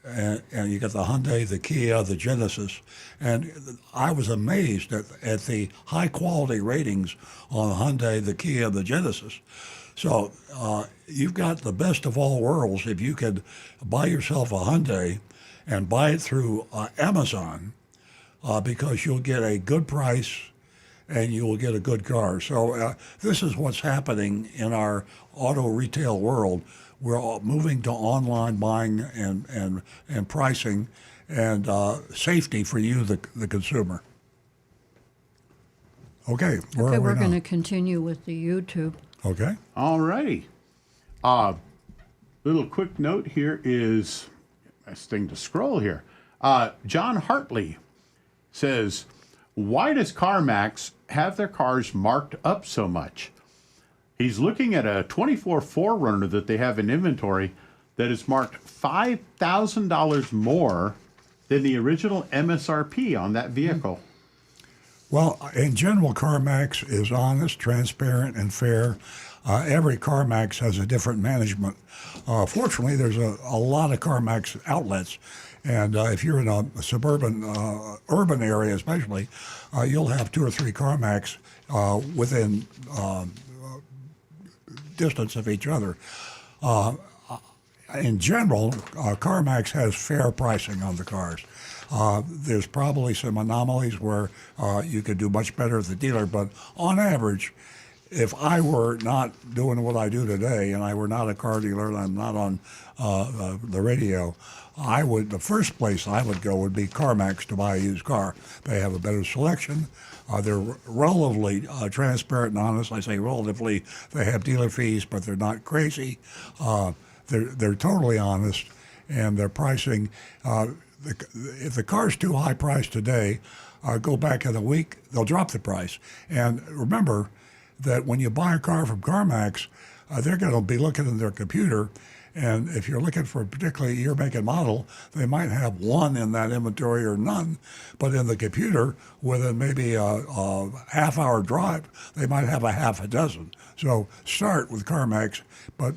And you got the Hyundai, the Kia, the Genesis, and I was amazed at the high quality ratings on the Hyundai, the Kia, the Genesis. So you've got the best of all worlds if you could buy yourself a Hyundai and buy it through Amazon because you'll get a good price and you will get a good car. So this is what's happening in our auto retail world. We're all moving to online buying and pricing and safety for you, the consumer. Okay, where are we we're now? going to continue with the YouTube. Okay. All righty. Little quick note here is, nice thing to scroll here. John Hartley says, why does CarMax have their cars marked up so much? He's looking at a 24 4Runner that they have in inventory that is marked $5,000 more than the original MSRP on that vehicle. Well, in general, CarMax is honest, transparent, and fair. Every CarMax has a different management. Fortunately, there's a lot of CarMax outlets, and if you're in a suburban, urban area especially, you'll have 2 or 3 CarMax within distance of each other. In general, CarMax has fair pricing on the cars. There's probably some anomalies where you could do much better at the dealer, but on average, if I were not doing what I do today and I were not a car dealer and I'm not on the radio, the first place I would go would be CarMax to buy a used car. They have a better selection. They're relatively transparent and honest. I say relatively. They have dealer fees, but they're not crazy. They're totally honest, and their pricing. If the car's too high priced today, go back in a week, they'll drop the price. And remember that when you buy a car from CarMax, they're going to be looking in their computer, and if you're looking for a particular year, make, and model, they might have one in that inventory or none. But in the computer, within maybe a half-hour drive, they might have a half a dozen. So start with CarMax, but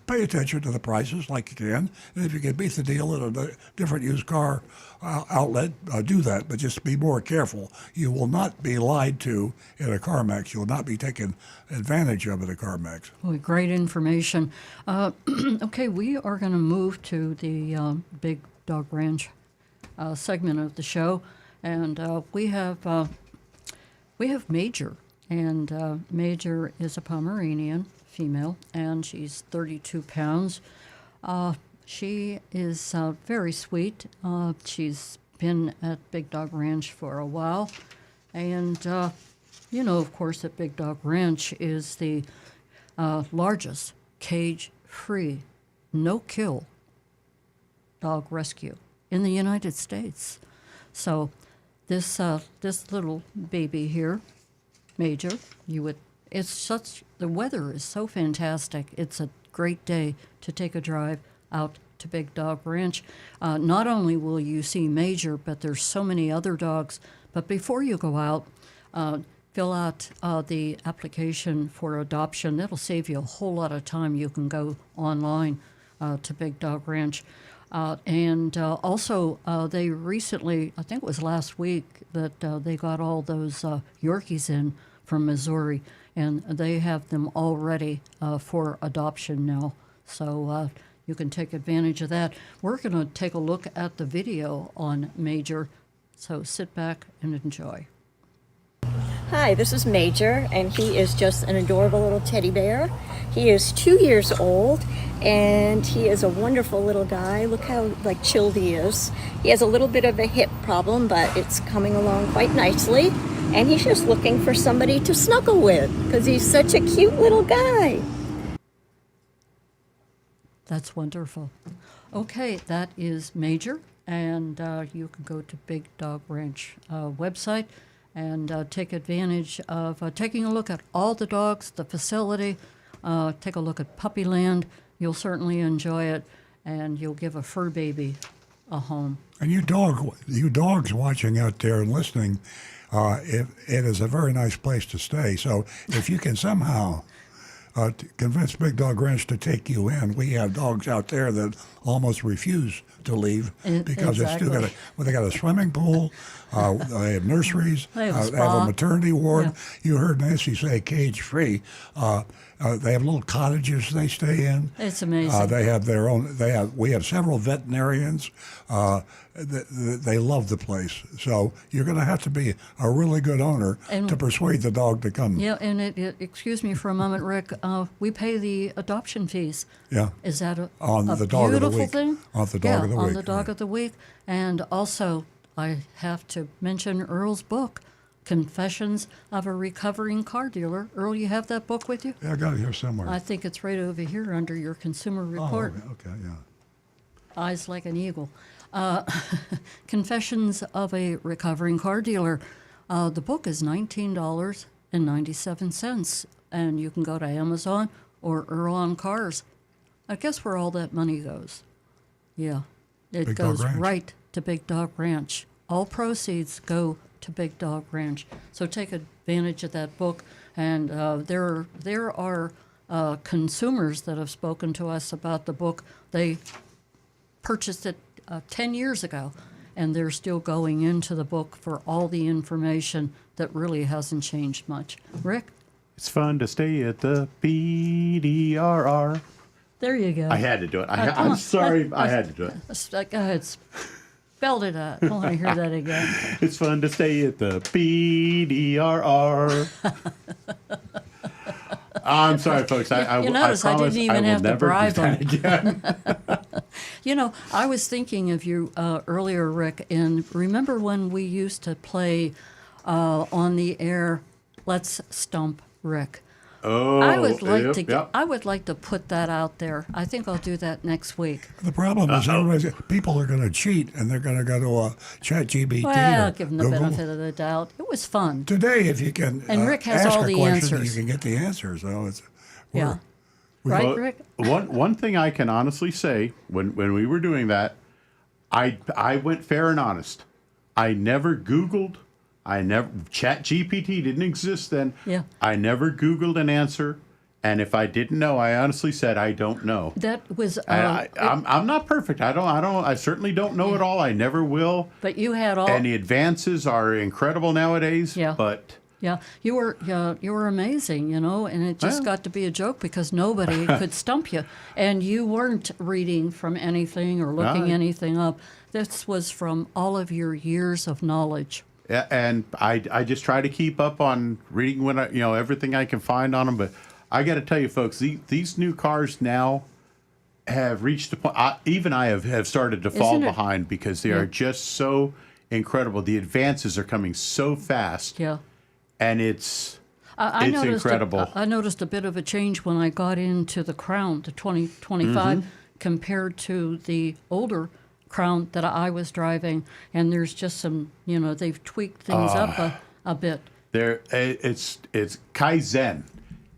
pay attention to the prices like you can. And if you can beat the deal at a different used car outlet, do that. But just be more careful. You will not be lied to at a CarMax. You will not be taken advantage of at a CarMax. Well, great information. Okay, we are going to move to the Big Dog Ranch segment of the show, and we have Major, and Major is a Pomeranian female, and she's 32 pounds. She is very sweet. She's been at Big Dog Ranch for a while, and you know, of course, that Big Dog Ranch is the largest cage-free, no-kill dog rescue in the United States. So this little baby here, Major, the weather is so fantastic. It's a great day to take a drive out to Big Dog Ranch. Not only will you see Major, but there's so many other dogs. But before you go out, fill out the application for adoption. That'll save you a whole lot of time. You can go online to Big Dog Ranch. And also, they recently, I think it was last week, that they got all those Yorkies in from Missouri, and they have them all ready for adoption now. So you can take advantage of that. We're going to take a look at the video on Major, so sit back and enjoy. Hi, this is Major, and he is just an adorable little teddy bear. He is 2 years old, and he is a wonderful little guy. Look how chilled he is. He has a little bit of a hip problem, but it's coming along quite nicely. And he's just looking for somebody to snuggle with because he's such a cute little guy. That's wonderful. Okay, that is Major, and you can go to Big Dog Ranch website and take advantage of taking a look at all the dogs, the facility. Take a look at Puppyland. You'll certainly enjoy it, and you'll give a fur baby a home. And you dogs watching out there and listening, it is a very nice place to stay. So if you can somehow convince Big Dog Ranch to take you in, we have dogs out there that almost refuse to leave because exactly. They got a swimming pool, they have nurseries, they have a maternity ward. Yeah. You heard Nancy say cage-free. They have little cottages they stay in. It's amazing. They have their own. We have several veterinarians. They love the place. So you're going to have to be a really good owner to persuade the dog to come. Yeah, and excuse me for a moment, Rick. We pay the adoption fees. Yeah. Is that a the dog of the beautiful week. thing? On the dog of the week. On the dog of the week. And also, I have to mention Earl's book, Confessions of a Recovering Car Dealer. Earl, you have that book with you? Yeah, I got it here somewhere. I think it's right over here under your consumer report. Oh, okay, yeah. Eyes like an eagle. Confessions of a Recovering Car Dealer. The book is $19.97, and you can go to Amazon or Earl on Cars. I guess where all that money goes. Yeah, it Big Dog goes Ranch. right to Big Dog Ranch. All proceeds go to Big Dog Ranch. So take advantage of that book. And there are consumers that have spoken to us about the book. They purchased it 10 years ago, and they're still going into the book for all the information that really hasn't changed much. Rick? It's fun to stay at the BDRR. There you go. I had to do it. come I'm on. sorry. I had to do it. Go ahead. Spelled it out. I want to hear that again. It's fun to stay at the BDRR. I'm sorry, folks. You notice I promise didn't even will have to never do bribe that them. again. You know, I was thinking of you earlier, Rick, and remember when we used to play on the air, Let's Stump Rick. Oh, I would like yep, to yep. I would like to put that out there. I think I'll do that next week. The problem is people are going to cheat, and they're going to go to ChatGPT Well, or give them the Google. benefit of the doubt. It was fun. Today, if you can And Rick has ask all a the question, answers. you can get the answers. So it's Yeah. we- Right, Well, Rick? One thing I can honestly say, when we were doing that, I went fair and honest. I never Googled. ChatGPT didn't exist then. Yeah. I never Googled an answer, and if I didn't know, I honestly said I don't know. That was I'm not perfect. I certainly don't know it all. I never will. but you had all And the advances are incredible nowadays. Yeah. But Yeah, you were amazing, you know, and it just Well. got to be a joke because nobody could stump you, and you weren't reading from anything or looking No. anything up. This was from all of your years of knowledge. yeah, and I just try to keep up on reading when everything I can find on them. But I got to tell you, folks, these new cars now have reached a point. Even I have started to fall Isn't it- behind because they are just so incredible. The advances are coming so fast, Yeah. and it's I noticed incredible. I noticed a bit of a change when I got into the Crown, the 2025, Mm-hmm. compared to the older Crown that I was driving, and there's just some, they've tweaked things up a bit. It's Kaizen,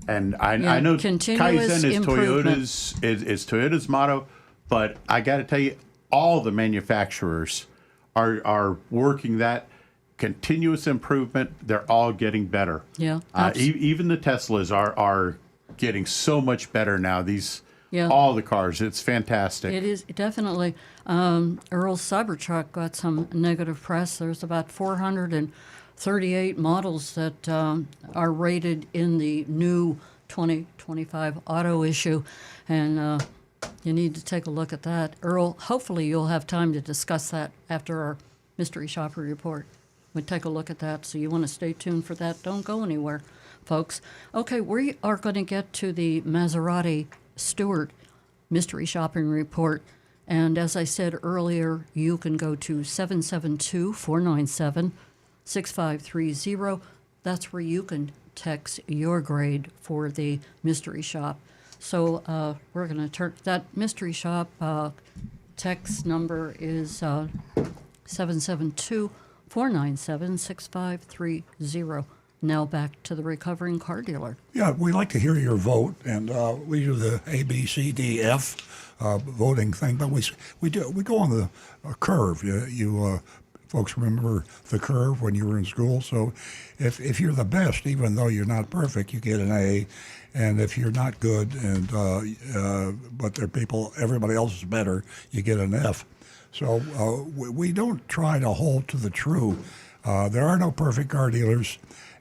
and I Yeah, know continuous Kaizen is improvement. Toyota's Toyota's motto, but I got to tell you, all the manufacturers are working that continuous improvement. They're all getting better. Yeah, Even the Teslas are getting so much better now. Yeah. All the cars, it's fantastic. It is definitely. Earl's Cybertruck got some negative press. There's about 438 models that are rated in the new 2025 auto issue, and you need to take a look at that. Earl, hopefully you'll have time to discuss that after our mystery shopper report. We'll take a look at that, so you want to stay tuned for that. Don't go anywhere, folks. Okay, we are going to get to the Maserati Stewart mystery shopping report. And as I said earlier, you can go to 772-497-6530. That's where you can text your grade for the mystery shop. So we're going to turn that mystery shop text number is 772-497-6530. Now back to the recovering car dealer. Yeah, we like to hear your vote, and we do the A, B, C, D, F voting thing, but we go on the curve. You folks remember the curve when you were in school? So if you're the best, even though you're not perfect, you get an A, and if you're not good, and but everybody else is better, you get an F. So we don't try to hold to the true. There are no perfect car dealers.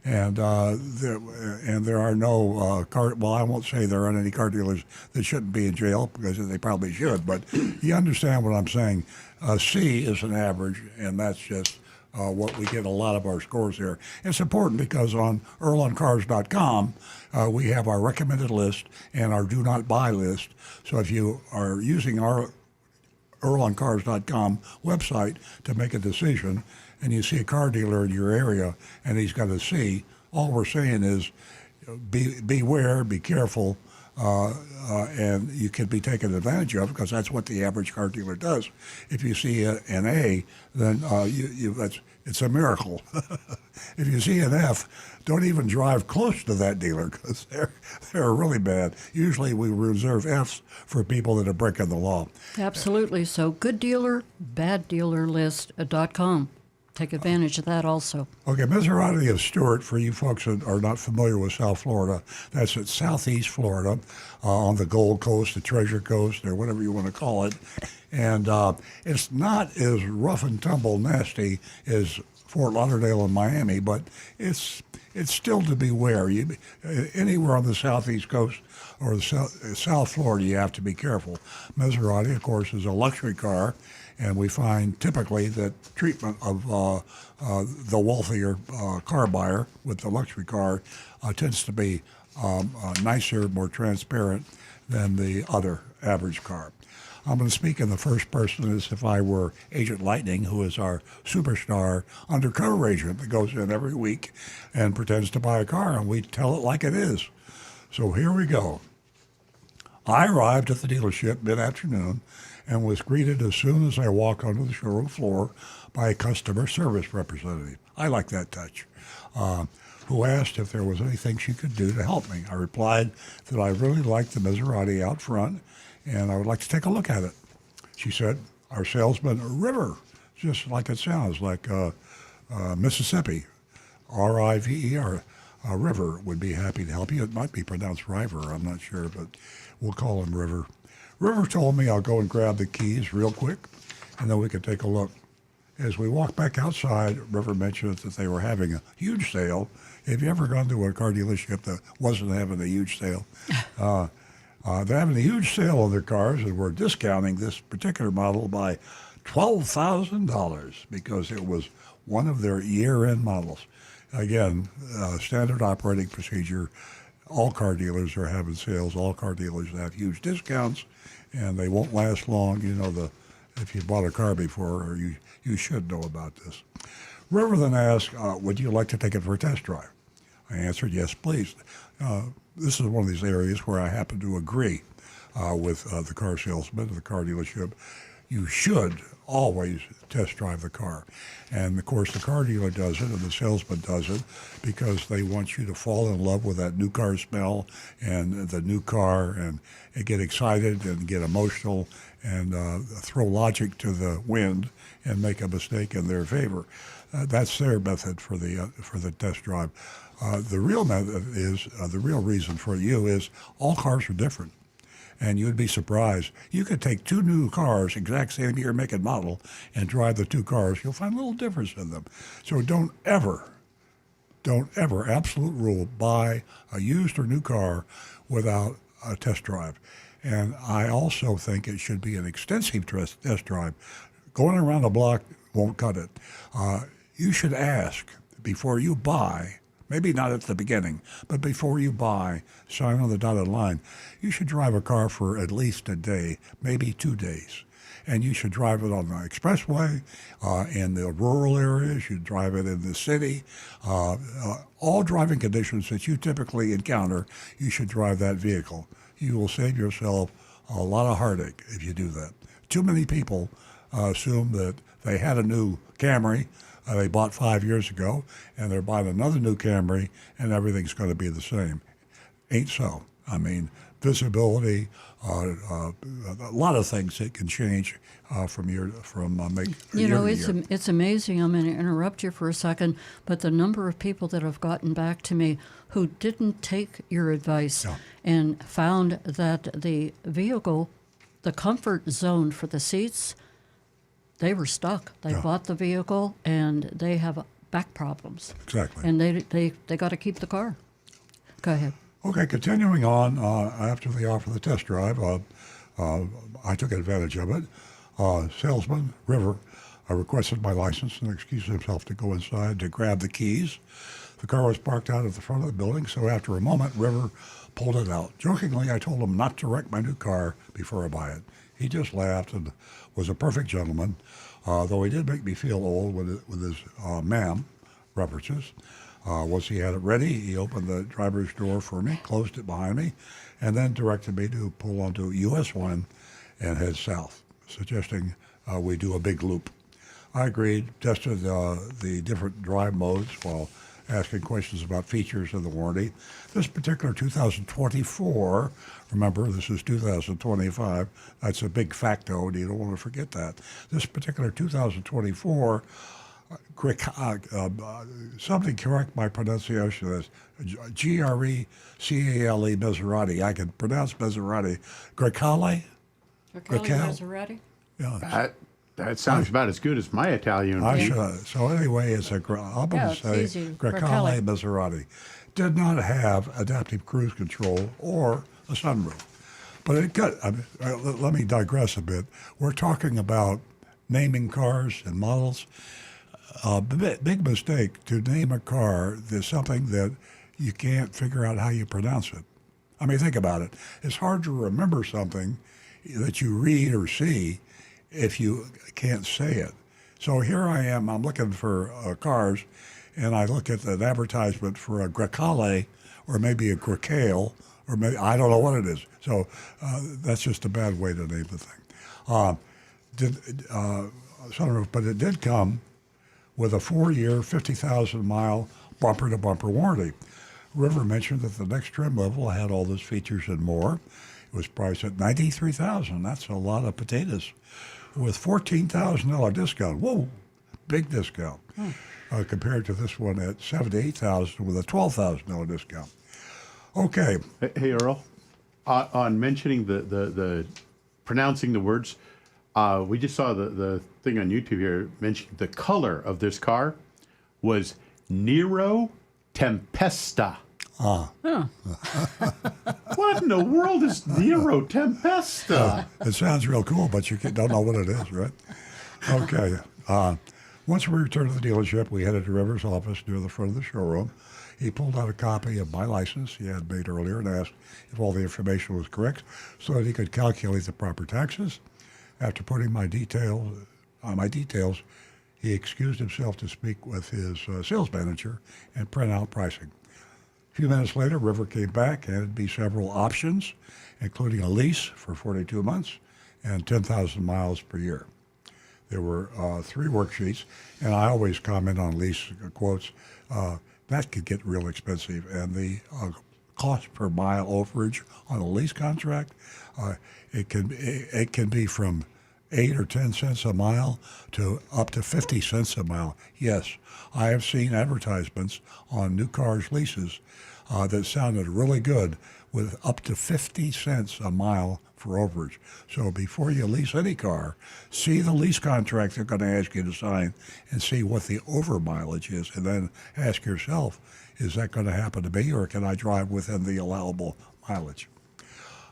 And there are no car. Well, I won't say there aren't any car dealers that shouldn't be in jail because they probably should. But you understand what I'm saying. C is an average, and that's just what we get a lot of our scores here. It's important because on EarlOnCars.com we have our recommended list and our do not buy list. So if you are using our EarlOnCars.com website to make a decision, and you see a car dealer in your area and he's got a C, all we're saying is beware, be careful, and you can be taken advantage of because that's what the average car dealer does. If you see an A, then it's a miracle. If you see an F, don't even drive close to that dealer because they're really bad. Usually we reserve Fs for people that are breaking the law. Absolutely. So good dealer, baddealerlist.com. Take advantage of that also. Okay, Maserati of Stewart, for you folks that are not familiar with South Florida, that's at Southeast Florida, on the Gold Coast, the Treasure Coast, or whatever you want to call it. And it's not as rough and tumble nasty as Fort Lauderdale and Miami, but it's still to beware. Anywhere on the Southeast Coast or the South Florida, you have to be careful. Maserati, of course, is a luxury car, and we find typically that treatment of the wealthier car buyer with the luxury car tends to be nicer, more transparent than the other average car. I'm going to speak in the first person as if I were Agent Lightning, who is our superstar undercover agent that goes in every week and pretends to buy a car, and we tell it like it is. So here we go. I arrived at the dealership mid-afternoon and was greeted as soon as I walked onto the showroom floor by a customer service representative. I like that touch. Who asked if there was anything she could do to help me. I replied that I really liked the Maserati out front and I would like to take a look at it. She said, our salesman, River, just like it sounds, like Mississippi, R-I-V-E-R, River, would be happy to help you. It might be pronounced River, I'm not sure, but we'll call him River. River told me I'll go and grab the keys real quick, and then we could take a look. As we walked back outside, River mentioned that they were having a huge sale. Have you ever gone to a car dealership that wasn't having a huge sale? They're having a huge sale on their cars, and we're discounting this particular model by $12,000 because it was one of their year-end models. Again, standard operating procedure. All car dealers are having sales. All car dealers have huge discounts, and they won't last long. You know, if you bought a car before, or you should know about this. River then asked, would you like to take it for a test drive? I answered, yes, please. This is one of these areas where I happen to agree with the car salesman, the car dealership. You should always test drive the car. And of course, the car dealer does it and the salesman does it because they want you to fall in love with that new car smell and the new car and get excited and get emotional and throw logic to the wind and make a mistake in their favor. That's their method for the test drive. The real method is, the real reason for you is all cars are different. And you'd be surprised. You could take two new cars, exact same year, make, and model, and drive the two cars. You'll find a little difference in them. So don't ever, absolute rule, buy a used or new car without a test drive. And I also think it should be an extensive test drive. Going around the block won't cut it. You should ask before you buy. Maybe not at the beginning, but before you buy, sign on the dotted line. You should drive a car for at least a day, maybe 2 days. And you should drive it on the expressway, in the rural areas. You drive it in the city. All driving conditions that you typically encounter, you should drive that vehicle. You will save yourself a lot of heartache if you do that. Too many people assume that they had a new Camry they bought 5 years ago, and they're buying another new Camry, and everything's going to be the same. Ain't so. I mean, visibility, a lot of things that can change from year to year. It's amazing. I'm going to interrupt you for a second, but the number of people that have gotten back to me who didn't take your advice and found that the vehicle, the comfort zone for the seats, they were stuck. They bought the vehicle, and they have back problems. Exactly. And they got to keep the car. Go ahead. Okay, continuing on, after they offered the test drive, I took advantage of it. Salesman, River, requested my license and excused himself to go inside to grab the keys. The car was parked out at the front of the building, so after a moment, River pulled it out. Jokingly, I told him not to wreck my new car before I buy it. He just laughed and was a perfect gentleman, though he did make me feel old with his ma'am references. Once he had it ready, he opened the driver's door for me, closed it behind me, and then directed me to pull onto US 1 and head south, suggesting we do a big loop. I agreed, tested the different drive modes while asking questions about features of the warranty. This particular 2024, remember this is 2025, that's a big facto and you don't want to forget that. This particular 2024, something correct my pronunciation is Grecale Maserati. I can pronounce Maserati. Grecale? Grecale? Maserati? Yeah. That sounds about as good as my Italian. I should. So anyway, I'm going to say easy. Grecale Maserati did not have adaptive cruise control or a sunroof. But it got, let me digress a bit. We're talking about naming cars and models. Big mistake to name a car. There's something that you can't figure out how you pronounce it. I mean, think about it. It's hard to remember something that you read or see if you can't say it. So here I am, I'm looking for cars, and I look at an advertisement for a Grecale, or maybe a Grecale, or maybe, I don't know what it is. So that's just a bad way to name the thing. Sunroof, but it did come with a 4-year, 50,000-mile bumper-to-bumper warranty. River mentioned that the next trim level had all those features and more. It was priced at $93,000. That's a lot of potatoes. With $14,000 discount. Whoa, big discount. Compared to this one at $78,000 with a $12,000 discount. Okay. Hey, Earl, on mentioning the pronouncing the words, we just saw the thing on YouTube here mentioning the color of this car was Nero Tempesta. What in the world is Nero Tempesta? It sounds real cool, but you don't know what it is, right? Okay. Once we returned to the dealership, we headed to River's office near the front of the showroom. He pulled out a copy of my license he had made earlier and asked if all the information was correct so that he could calculate the proper taxes. After putting my details, he excused himself to speak with his sales manager and print out pricing. A few minutes later, River came back, handed me several options, including a lease for 42 months and 10,000 miles per year. There were 3 worksheets, and I always comment on lease quotes. That could get real expensive, and the cost per mile overage on a lease contract, it can be from 8 or 10 cents a mile to up to 50 cents a mile. Yes, I have seen advertisements on new cars leases that sounded really good with up to 50 cents a mile for overage. So before you lease any car, see the lease contract they're going to ask you to sign and see what the over mileage is, and then ask yourself, is that going to happen to me, or can I drive within the allowable mileage?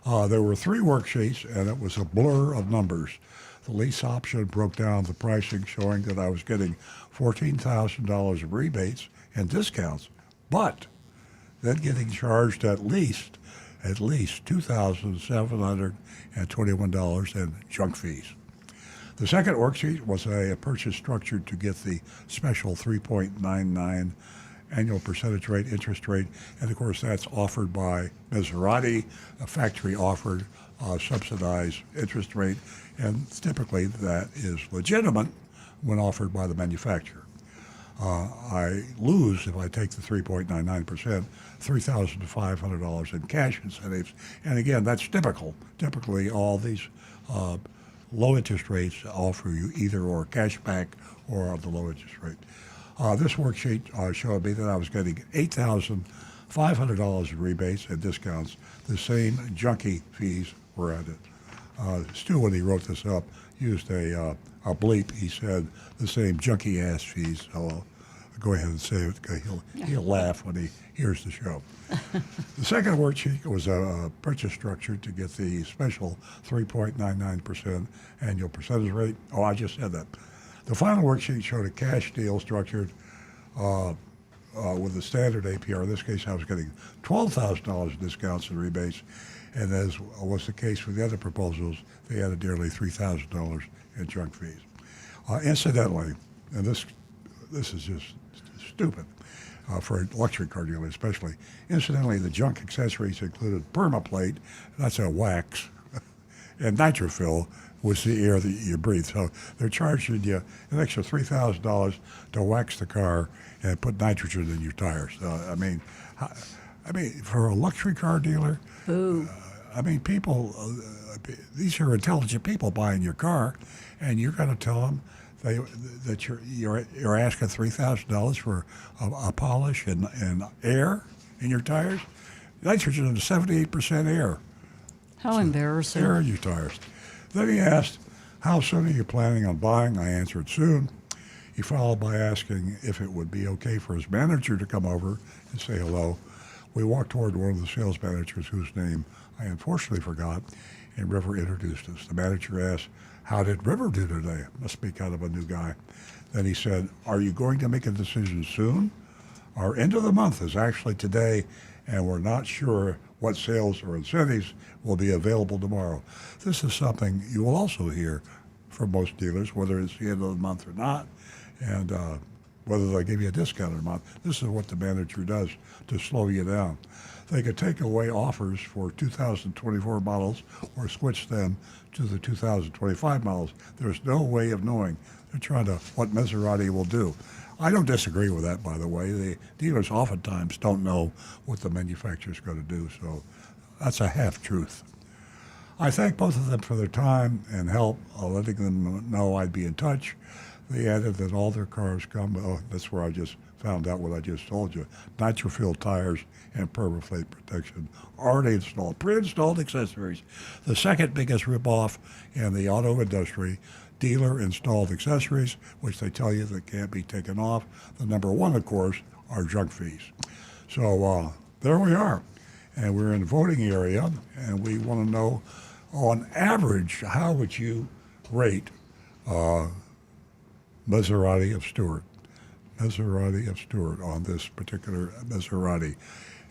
There were 3 worksheets, and it was a blur of numbers. The lease option broke down the pricing, showing that I was getting $14,000 of rebates and discounts, but then getting charged at least $2,721 in junk fees. The second worksheet was a purchase structure to get the special 3.99 annual percentage rate interest rate, and of course that's offered by Maserati, a factory offered subsidized interest rate, and typically that is legitimate when offered by the manufacturer. I lose if I take the 3.99%, $3,500 in cash incentives. And again, that's typical. Typically, all these low interest rates offer you either or cash back or the low interest rate. This worksheet showed me that I was getting $8,500 in rebates and discounts. The same junky fees were added. Stu, when he wrote this up, used a bleep. He said the same junky ass fees. So I'll go ahead and say it. He'll laugh when he hears the show. The second worksheet was a purchase structure to get the special 3.99% annual percentage rate. Oh, I just said that. The final worksheet showed a cash deal structured with the standard APR. In this case, I was getting $12,000 in discounts and rebates, and as was the case with the other proposals, they added nearly $3,000 in junk fees. Incidentally, and this is just stupid for a luxury car dealer especially, incidentally, the junk accessories included permaplate, that's a wax, and nitrofill was the air that you breathe. So they're charging you an extra $3,000 to wax the car and put nitrogen in your tires. I mean, for a luxury car dealer, Boo. I mean, people, these are intelligent people buying your car, and you're going to tell them that you're asking $3,000 for a polish and air in your tires. Nitrogen is 78% air. How embarrassing. Air in your tires. Then he asked, "How soon are you planning on buying?" I answered, "Soon." He followed by asking if it would be okay for his manager to come over and say hello. We walked toward one of the sales managers whose name I unfortunately forgot, and River introduced us. The manager asked, "How did River do today?" Must be kind of a new guy. Then he said, "Are you going to make a decision soon? Our end of the month is actually today, and we're not sure what sales or incentives will be available tomorrow." This is something you will also hear from most dealers, whether it's the end of the month or not, and whether they give you a discount or not. This is what the manager does to slow you down. They could take away offers for 2024 models or switch them to the 2025 models. There's no way of knowing. They're trying to what Maserati will do. I don't disagree with that, by the way. The dealers oftentimes don't know what the manufacturer's going to do, so that's a half-truth. I thank both of them for their time and help, letting them know I'd be in touch. They added that all their cars come, that's where I just found out what I just told you, nitrofill tires and permaflate protection, already installed, pre-installed accessories. The second biggest ripoff in the auto industry, dealer-installed accessories, which they tell you that can't be taken off. The number one, of course, are junk fees. So there we are. And we're in the voting area, and we want to know, on average, how would you rate Maserati of Stewart? Maserati of Stewart on this particular Maserati.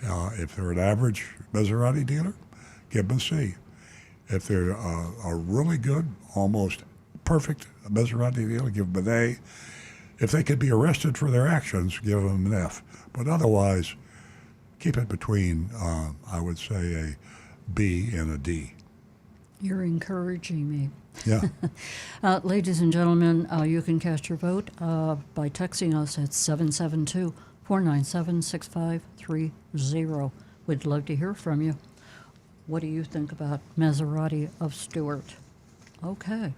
If they're an average Maserati dealer, give them a C. If they're a really good, almost perfect Maserati dealer, give them an A. If they could be arrested for their actions, give them an F. But otherwise, keep it between, I would say, a B and a D. You're encouraging me. Yeah. Ladies and gentlemen, you can cast your vote by texting us at 772-497-6530. We'd love to hear from you. What do you think about Maserati of Stewart? Okay.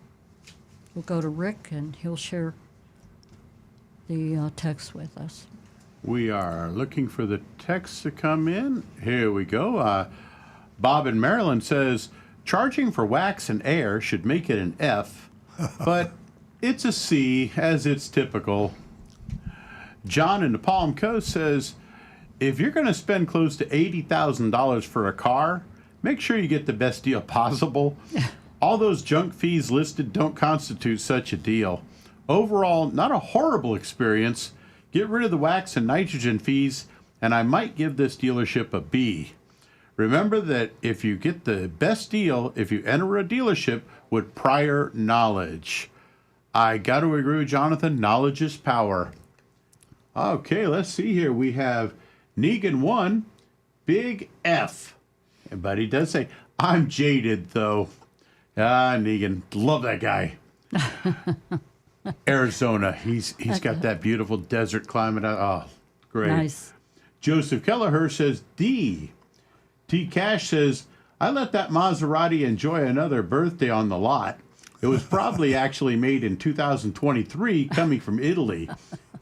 We'll go to Rick, and he'll share the text with us. We are looking for the text to come in. Here we go. Bob in Maryland says, charging for wax and air should make it an F, but it's a C, as it's typical. John in the Palm Coast says, if you're going to spend close to $80,000 for a car, make sure you get the best deal possible. All those junk fees listed don't constitute such a deal. Overall, not a horrible experience. Get rid of the wax and nitrogen fees, and I might give this dealership a B. Remember that if you get the best deal, if you enter a dealership with prior knowledge. I got to agree with Jonathan, knowledge is power. Okay, let's see here. We have Negan 1, big F. But he does say, I'm jaded, though. Negan, love that guy. Arizona, he's got that beautiful desert climate. Oh, great. Nice. Joseph Kelleher says D. T. Cash says, I let that Maserati enjoy another birthday on the lot. It was probably actually made in 2023, coming from Italy.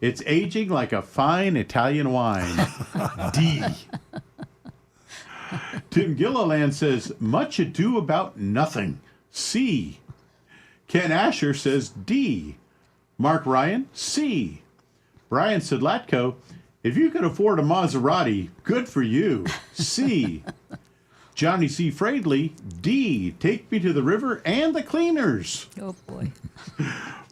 It's aging like a fine Italian wine. D. Tim Gilliland says, much ado about nothing. C. Ken Asher says D. Mark Ryan, C. Brian Sidlatko, if you can afford a Maserati, good for you. C. Johnny C. Fradley, D. Take me to the river and the cleaners. Oh, boy.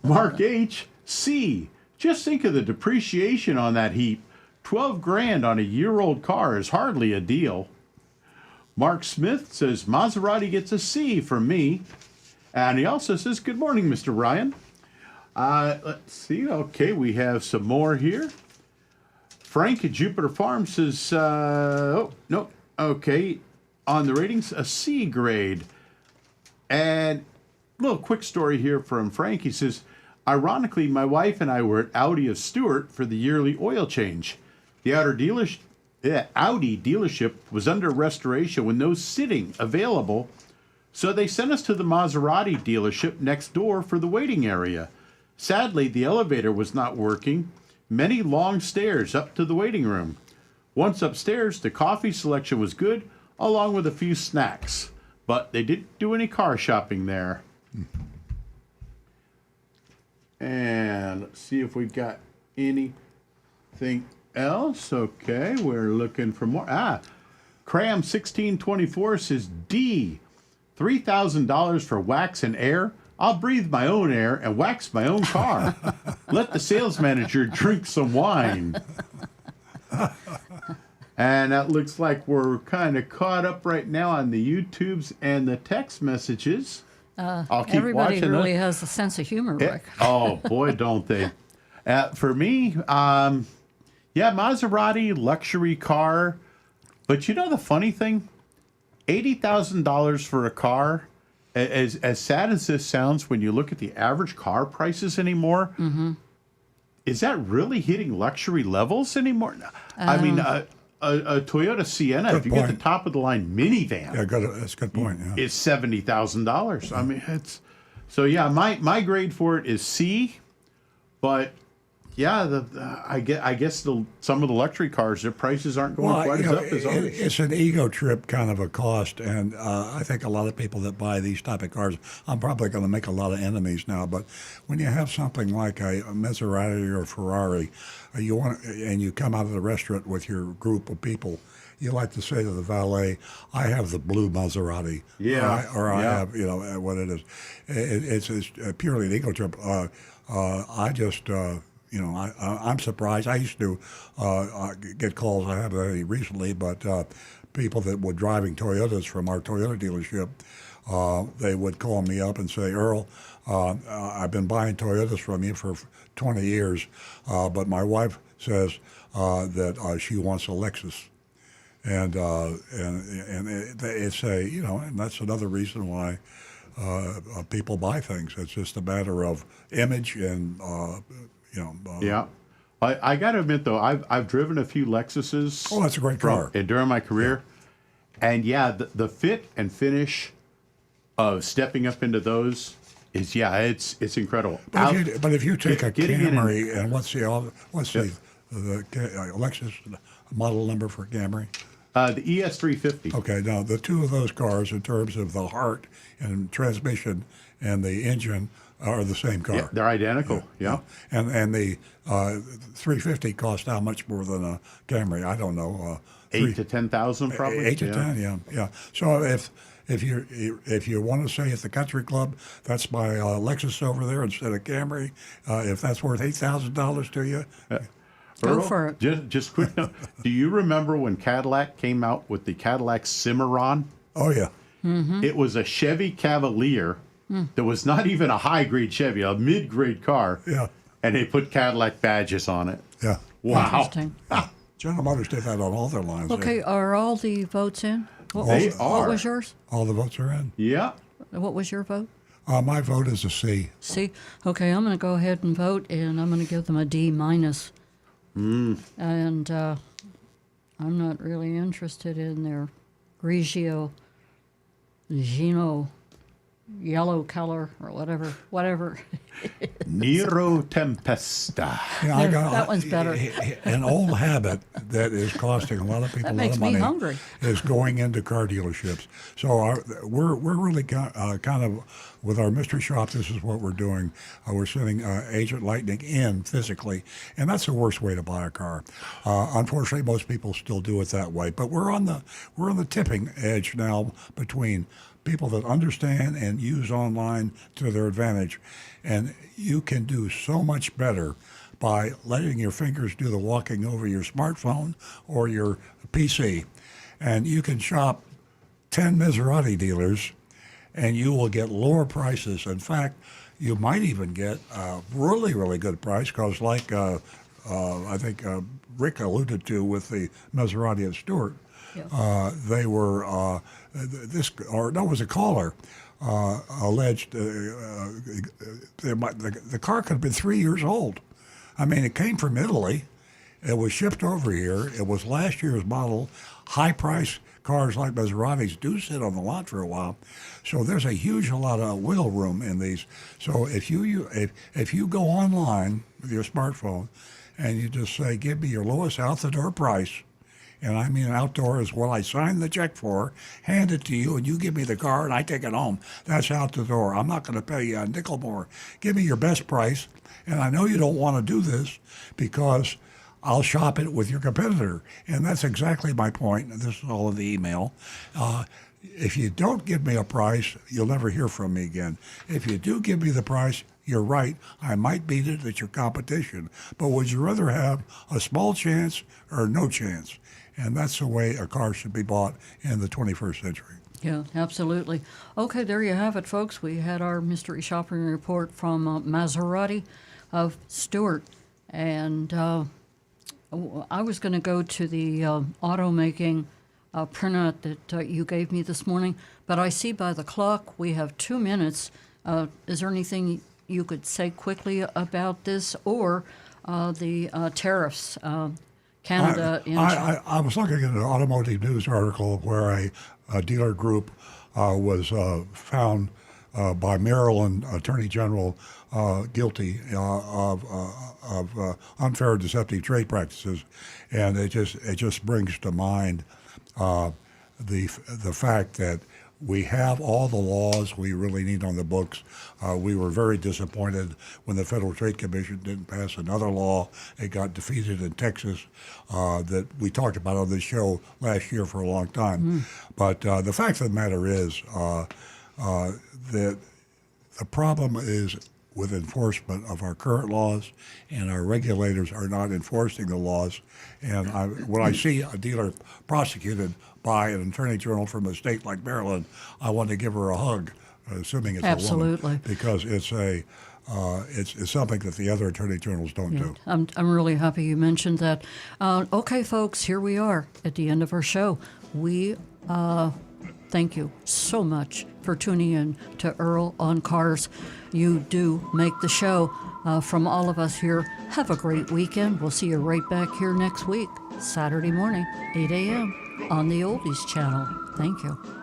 Mark H. C. Just think of the depreciation on that heap. 12 grand on a year-old car is hardly a deal. Mark Smith says, Maserati gets a C from me. And he also says, good morning, Mr. Ryan. Let's see. Okay, we have some more here. Frank at Jupiter Farm says, oh, no, okay. On the ratings, a C grade. And a little quick story here from Frank. He says, ironically, my wife and I were at Audi of Stewart for the yearly oil change. The Audi dealership was under restoration with no sitting available, so they sent us to the Maserati dealership next door for the waiting area. Sadly, the elevator was not working. Many long stairs up to the waiting room. Once upstairs, the coffee selection was good, along with a few snacks. But they didn't do any car shopping there. And let's see if we've got anything else. Okay, we're looking for more. Cram 1624 says, D, $3,000 for wax and air. I'll breathe my own air and wax my own car. Let the sales manager drink some wine. And that looks like we're kind of caught up right now on the YouTubes and the text messages. I'll keep Everybody watching really those. has a sense of humor, Rick. Oh, boy, don't they. For me, Maserati, luxury car. But you know the funny thing? $80,000 for a car, as sad as this sounds, when you look at the average car prices anymore, is that really hitting luxury levels anymore? I mean, a Toyota Sienna, Good if you point. get the top of the line minivan, Yeah, that's a good point. Yeah. is $70,000. I mean, it's so yeah. My grade for it is C, but yeah, I guess some of the luxury cars, their prices aren't going quite as up as others. It's an ego trip kind of a cost, and I think a lot of people that buy these type of cars, I'm probably going to make a lot of enemies now. But when you have something like a Maserati or a Ferrari, and you come out of the restaurant with your group of people, you like to say to the valet, "I have the blue Maserati," I have, what it is. It's purely an ego trip. I just. I'm surprised. I used to get calls. I haven't any recently, but people that were driving Toyotas from our Toyota dealership, they would call me up and say, "Earl, I've been buying Toyotas from you for 20 years, but my wife says that she wants a Lexus." And it's and that's another reason why people buy things. It's just a matter of image and. Yeah. I got to admit, though, I've driven a few Lexuses. Oh, that's a great car. During my career. Yeah. And, the fit and finish of stepping up into those is, it's incredible. But if you take a Camry, and what's the Lexus model number for Camry? The ES350. Okay, now the two of those cars, in terms of the heart and transmission and the engine, are the same car. Yeah, they're identical. Yeah. And the 350 cost how much more than a Camry? I don't know. 8 to 10,000 probably. 8 to 10, yeah. So if you want to say at the country club, that's my Lexus over there instead of Camry. If that's worth $8,000 to you. Go Earl, for it. Just quick note. Do you remember when Cadillac came out with the Cadillac Cimarron? Oh, yeah. It was a Chevy Cavalier that was not even a high-grade Chevy, a mid-grade car. Yeah. And they put Cadillac badges on it. Yeah. Wow. Interesting. General Motors did that on all their lines. Okay, are all the votes in? What are. was yours? All the votes are in. Yeah. What was your vote? My vote is a C. C. Okay, I'm going to go ahead and vote, and I'm going to give them a D minus. And I'm not really interested in their Grigio yellow color or whatever. Nero Tempesta. Yeah, That one's better. An old habit that is costing a lot of people That a lot makes of me money hungry. is going into car dealerships. So we're really kind of, with our mystery shop, this is what we're doing. We're sending Agent Lightning in physically, and that's the worst way to buy a car. Unfortunately, most people still do it that way. But we're on the tipping edge now between people that understand and use online to their advantage. And you can do so much better by letting your fingers do the walking over your smartphone or your PC. And you can shop 10 Maserati dealers and you will get lower prices. In fact, you might even get a really, really good price because like I think Rick alluded to with the Maserati at Stewart, they were, it was a caller. alleged the car could have been 3 years old. I mean, it came from Italy. It was shipped over here. It was last year's model. High price cars like Maseratis do sit on the lot for a while. So there's a huge lot of wiggle room in these. So if you go online with your smartphone and you just say, give me your lowest out the door price, and I mean outdoor is what I signed the check for, hand it to you, and you give me the car and I take it home. That's out the door. I'm not going to pay you a nickel more. Give me your best price. And I know you don't want to do this because I'll shop it with your competitor. And that's exactly my point. This is all in the email. If you don't give me a price, you'll never hear from me again. If you do give me the price, you're right. I might beat it at your competition. But would you rather have a small chance or no chance? And that's the way a car should be bought in the 21st century. Yeah, absolutely. Okay, there you have it, folks. We had our mystery shopping report from Maserati of Stewart. And I was going to go to the automaking printout that you gave me this morning, but I see by the clock we have 2 minutes. Is there anything you could say quickly about this or the tariffs? Canada. I was looking at an automotive news article where a dealer group was found by Maryland Attorney General guilty of unfair and deceptive trade practices, and it just brings to mind the fact that we have all the laws we really need on the books. We were very disappointed when the Federal Trade Commission didn't pass another law. It got defeated in Texas that we talked about on this show last year for a long time. But the fact of the matter is that the problem is with enforcement of our current laws, and our regulators are not enforcing the laws. And when I see a dealer prosecuted by an attorney general from a state like Maryland, I want to give her a hug, assuming it's Absolutely. a woman, because it's something that the other attorney generals don't do. I'm really happy you mentioned that. Okay, folks, here we are at the end of our show. We thank you so much for tuning in to Earl on Cars. You do make the show. From all of us here, have a great weekend. We'll see you right back here next week, Saturday morning, 8 a.m. on the Oldies channel. Thank you.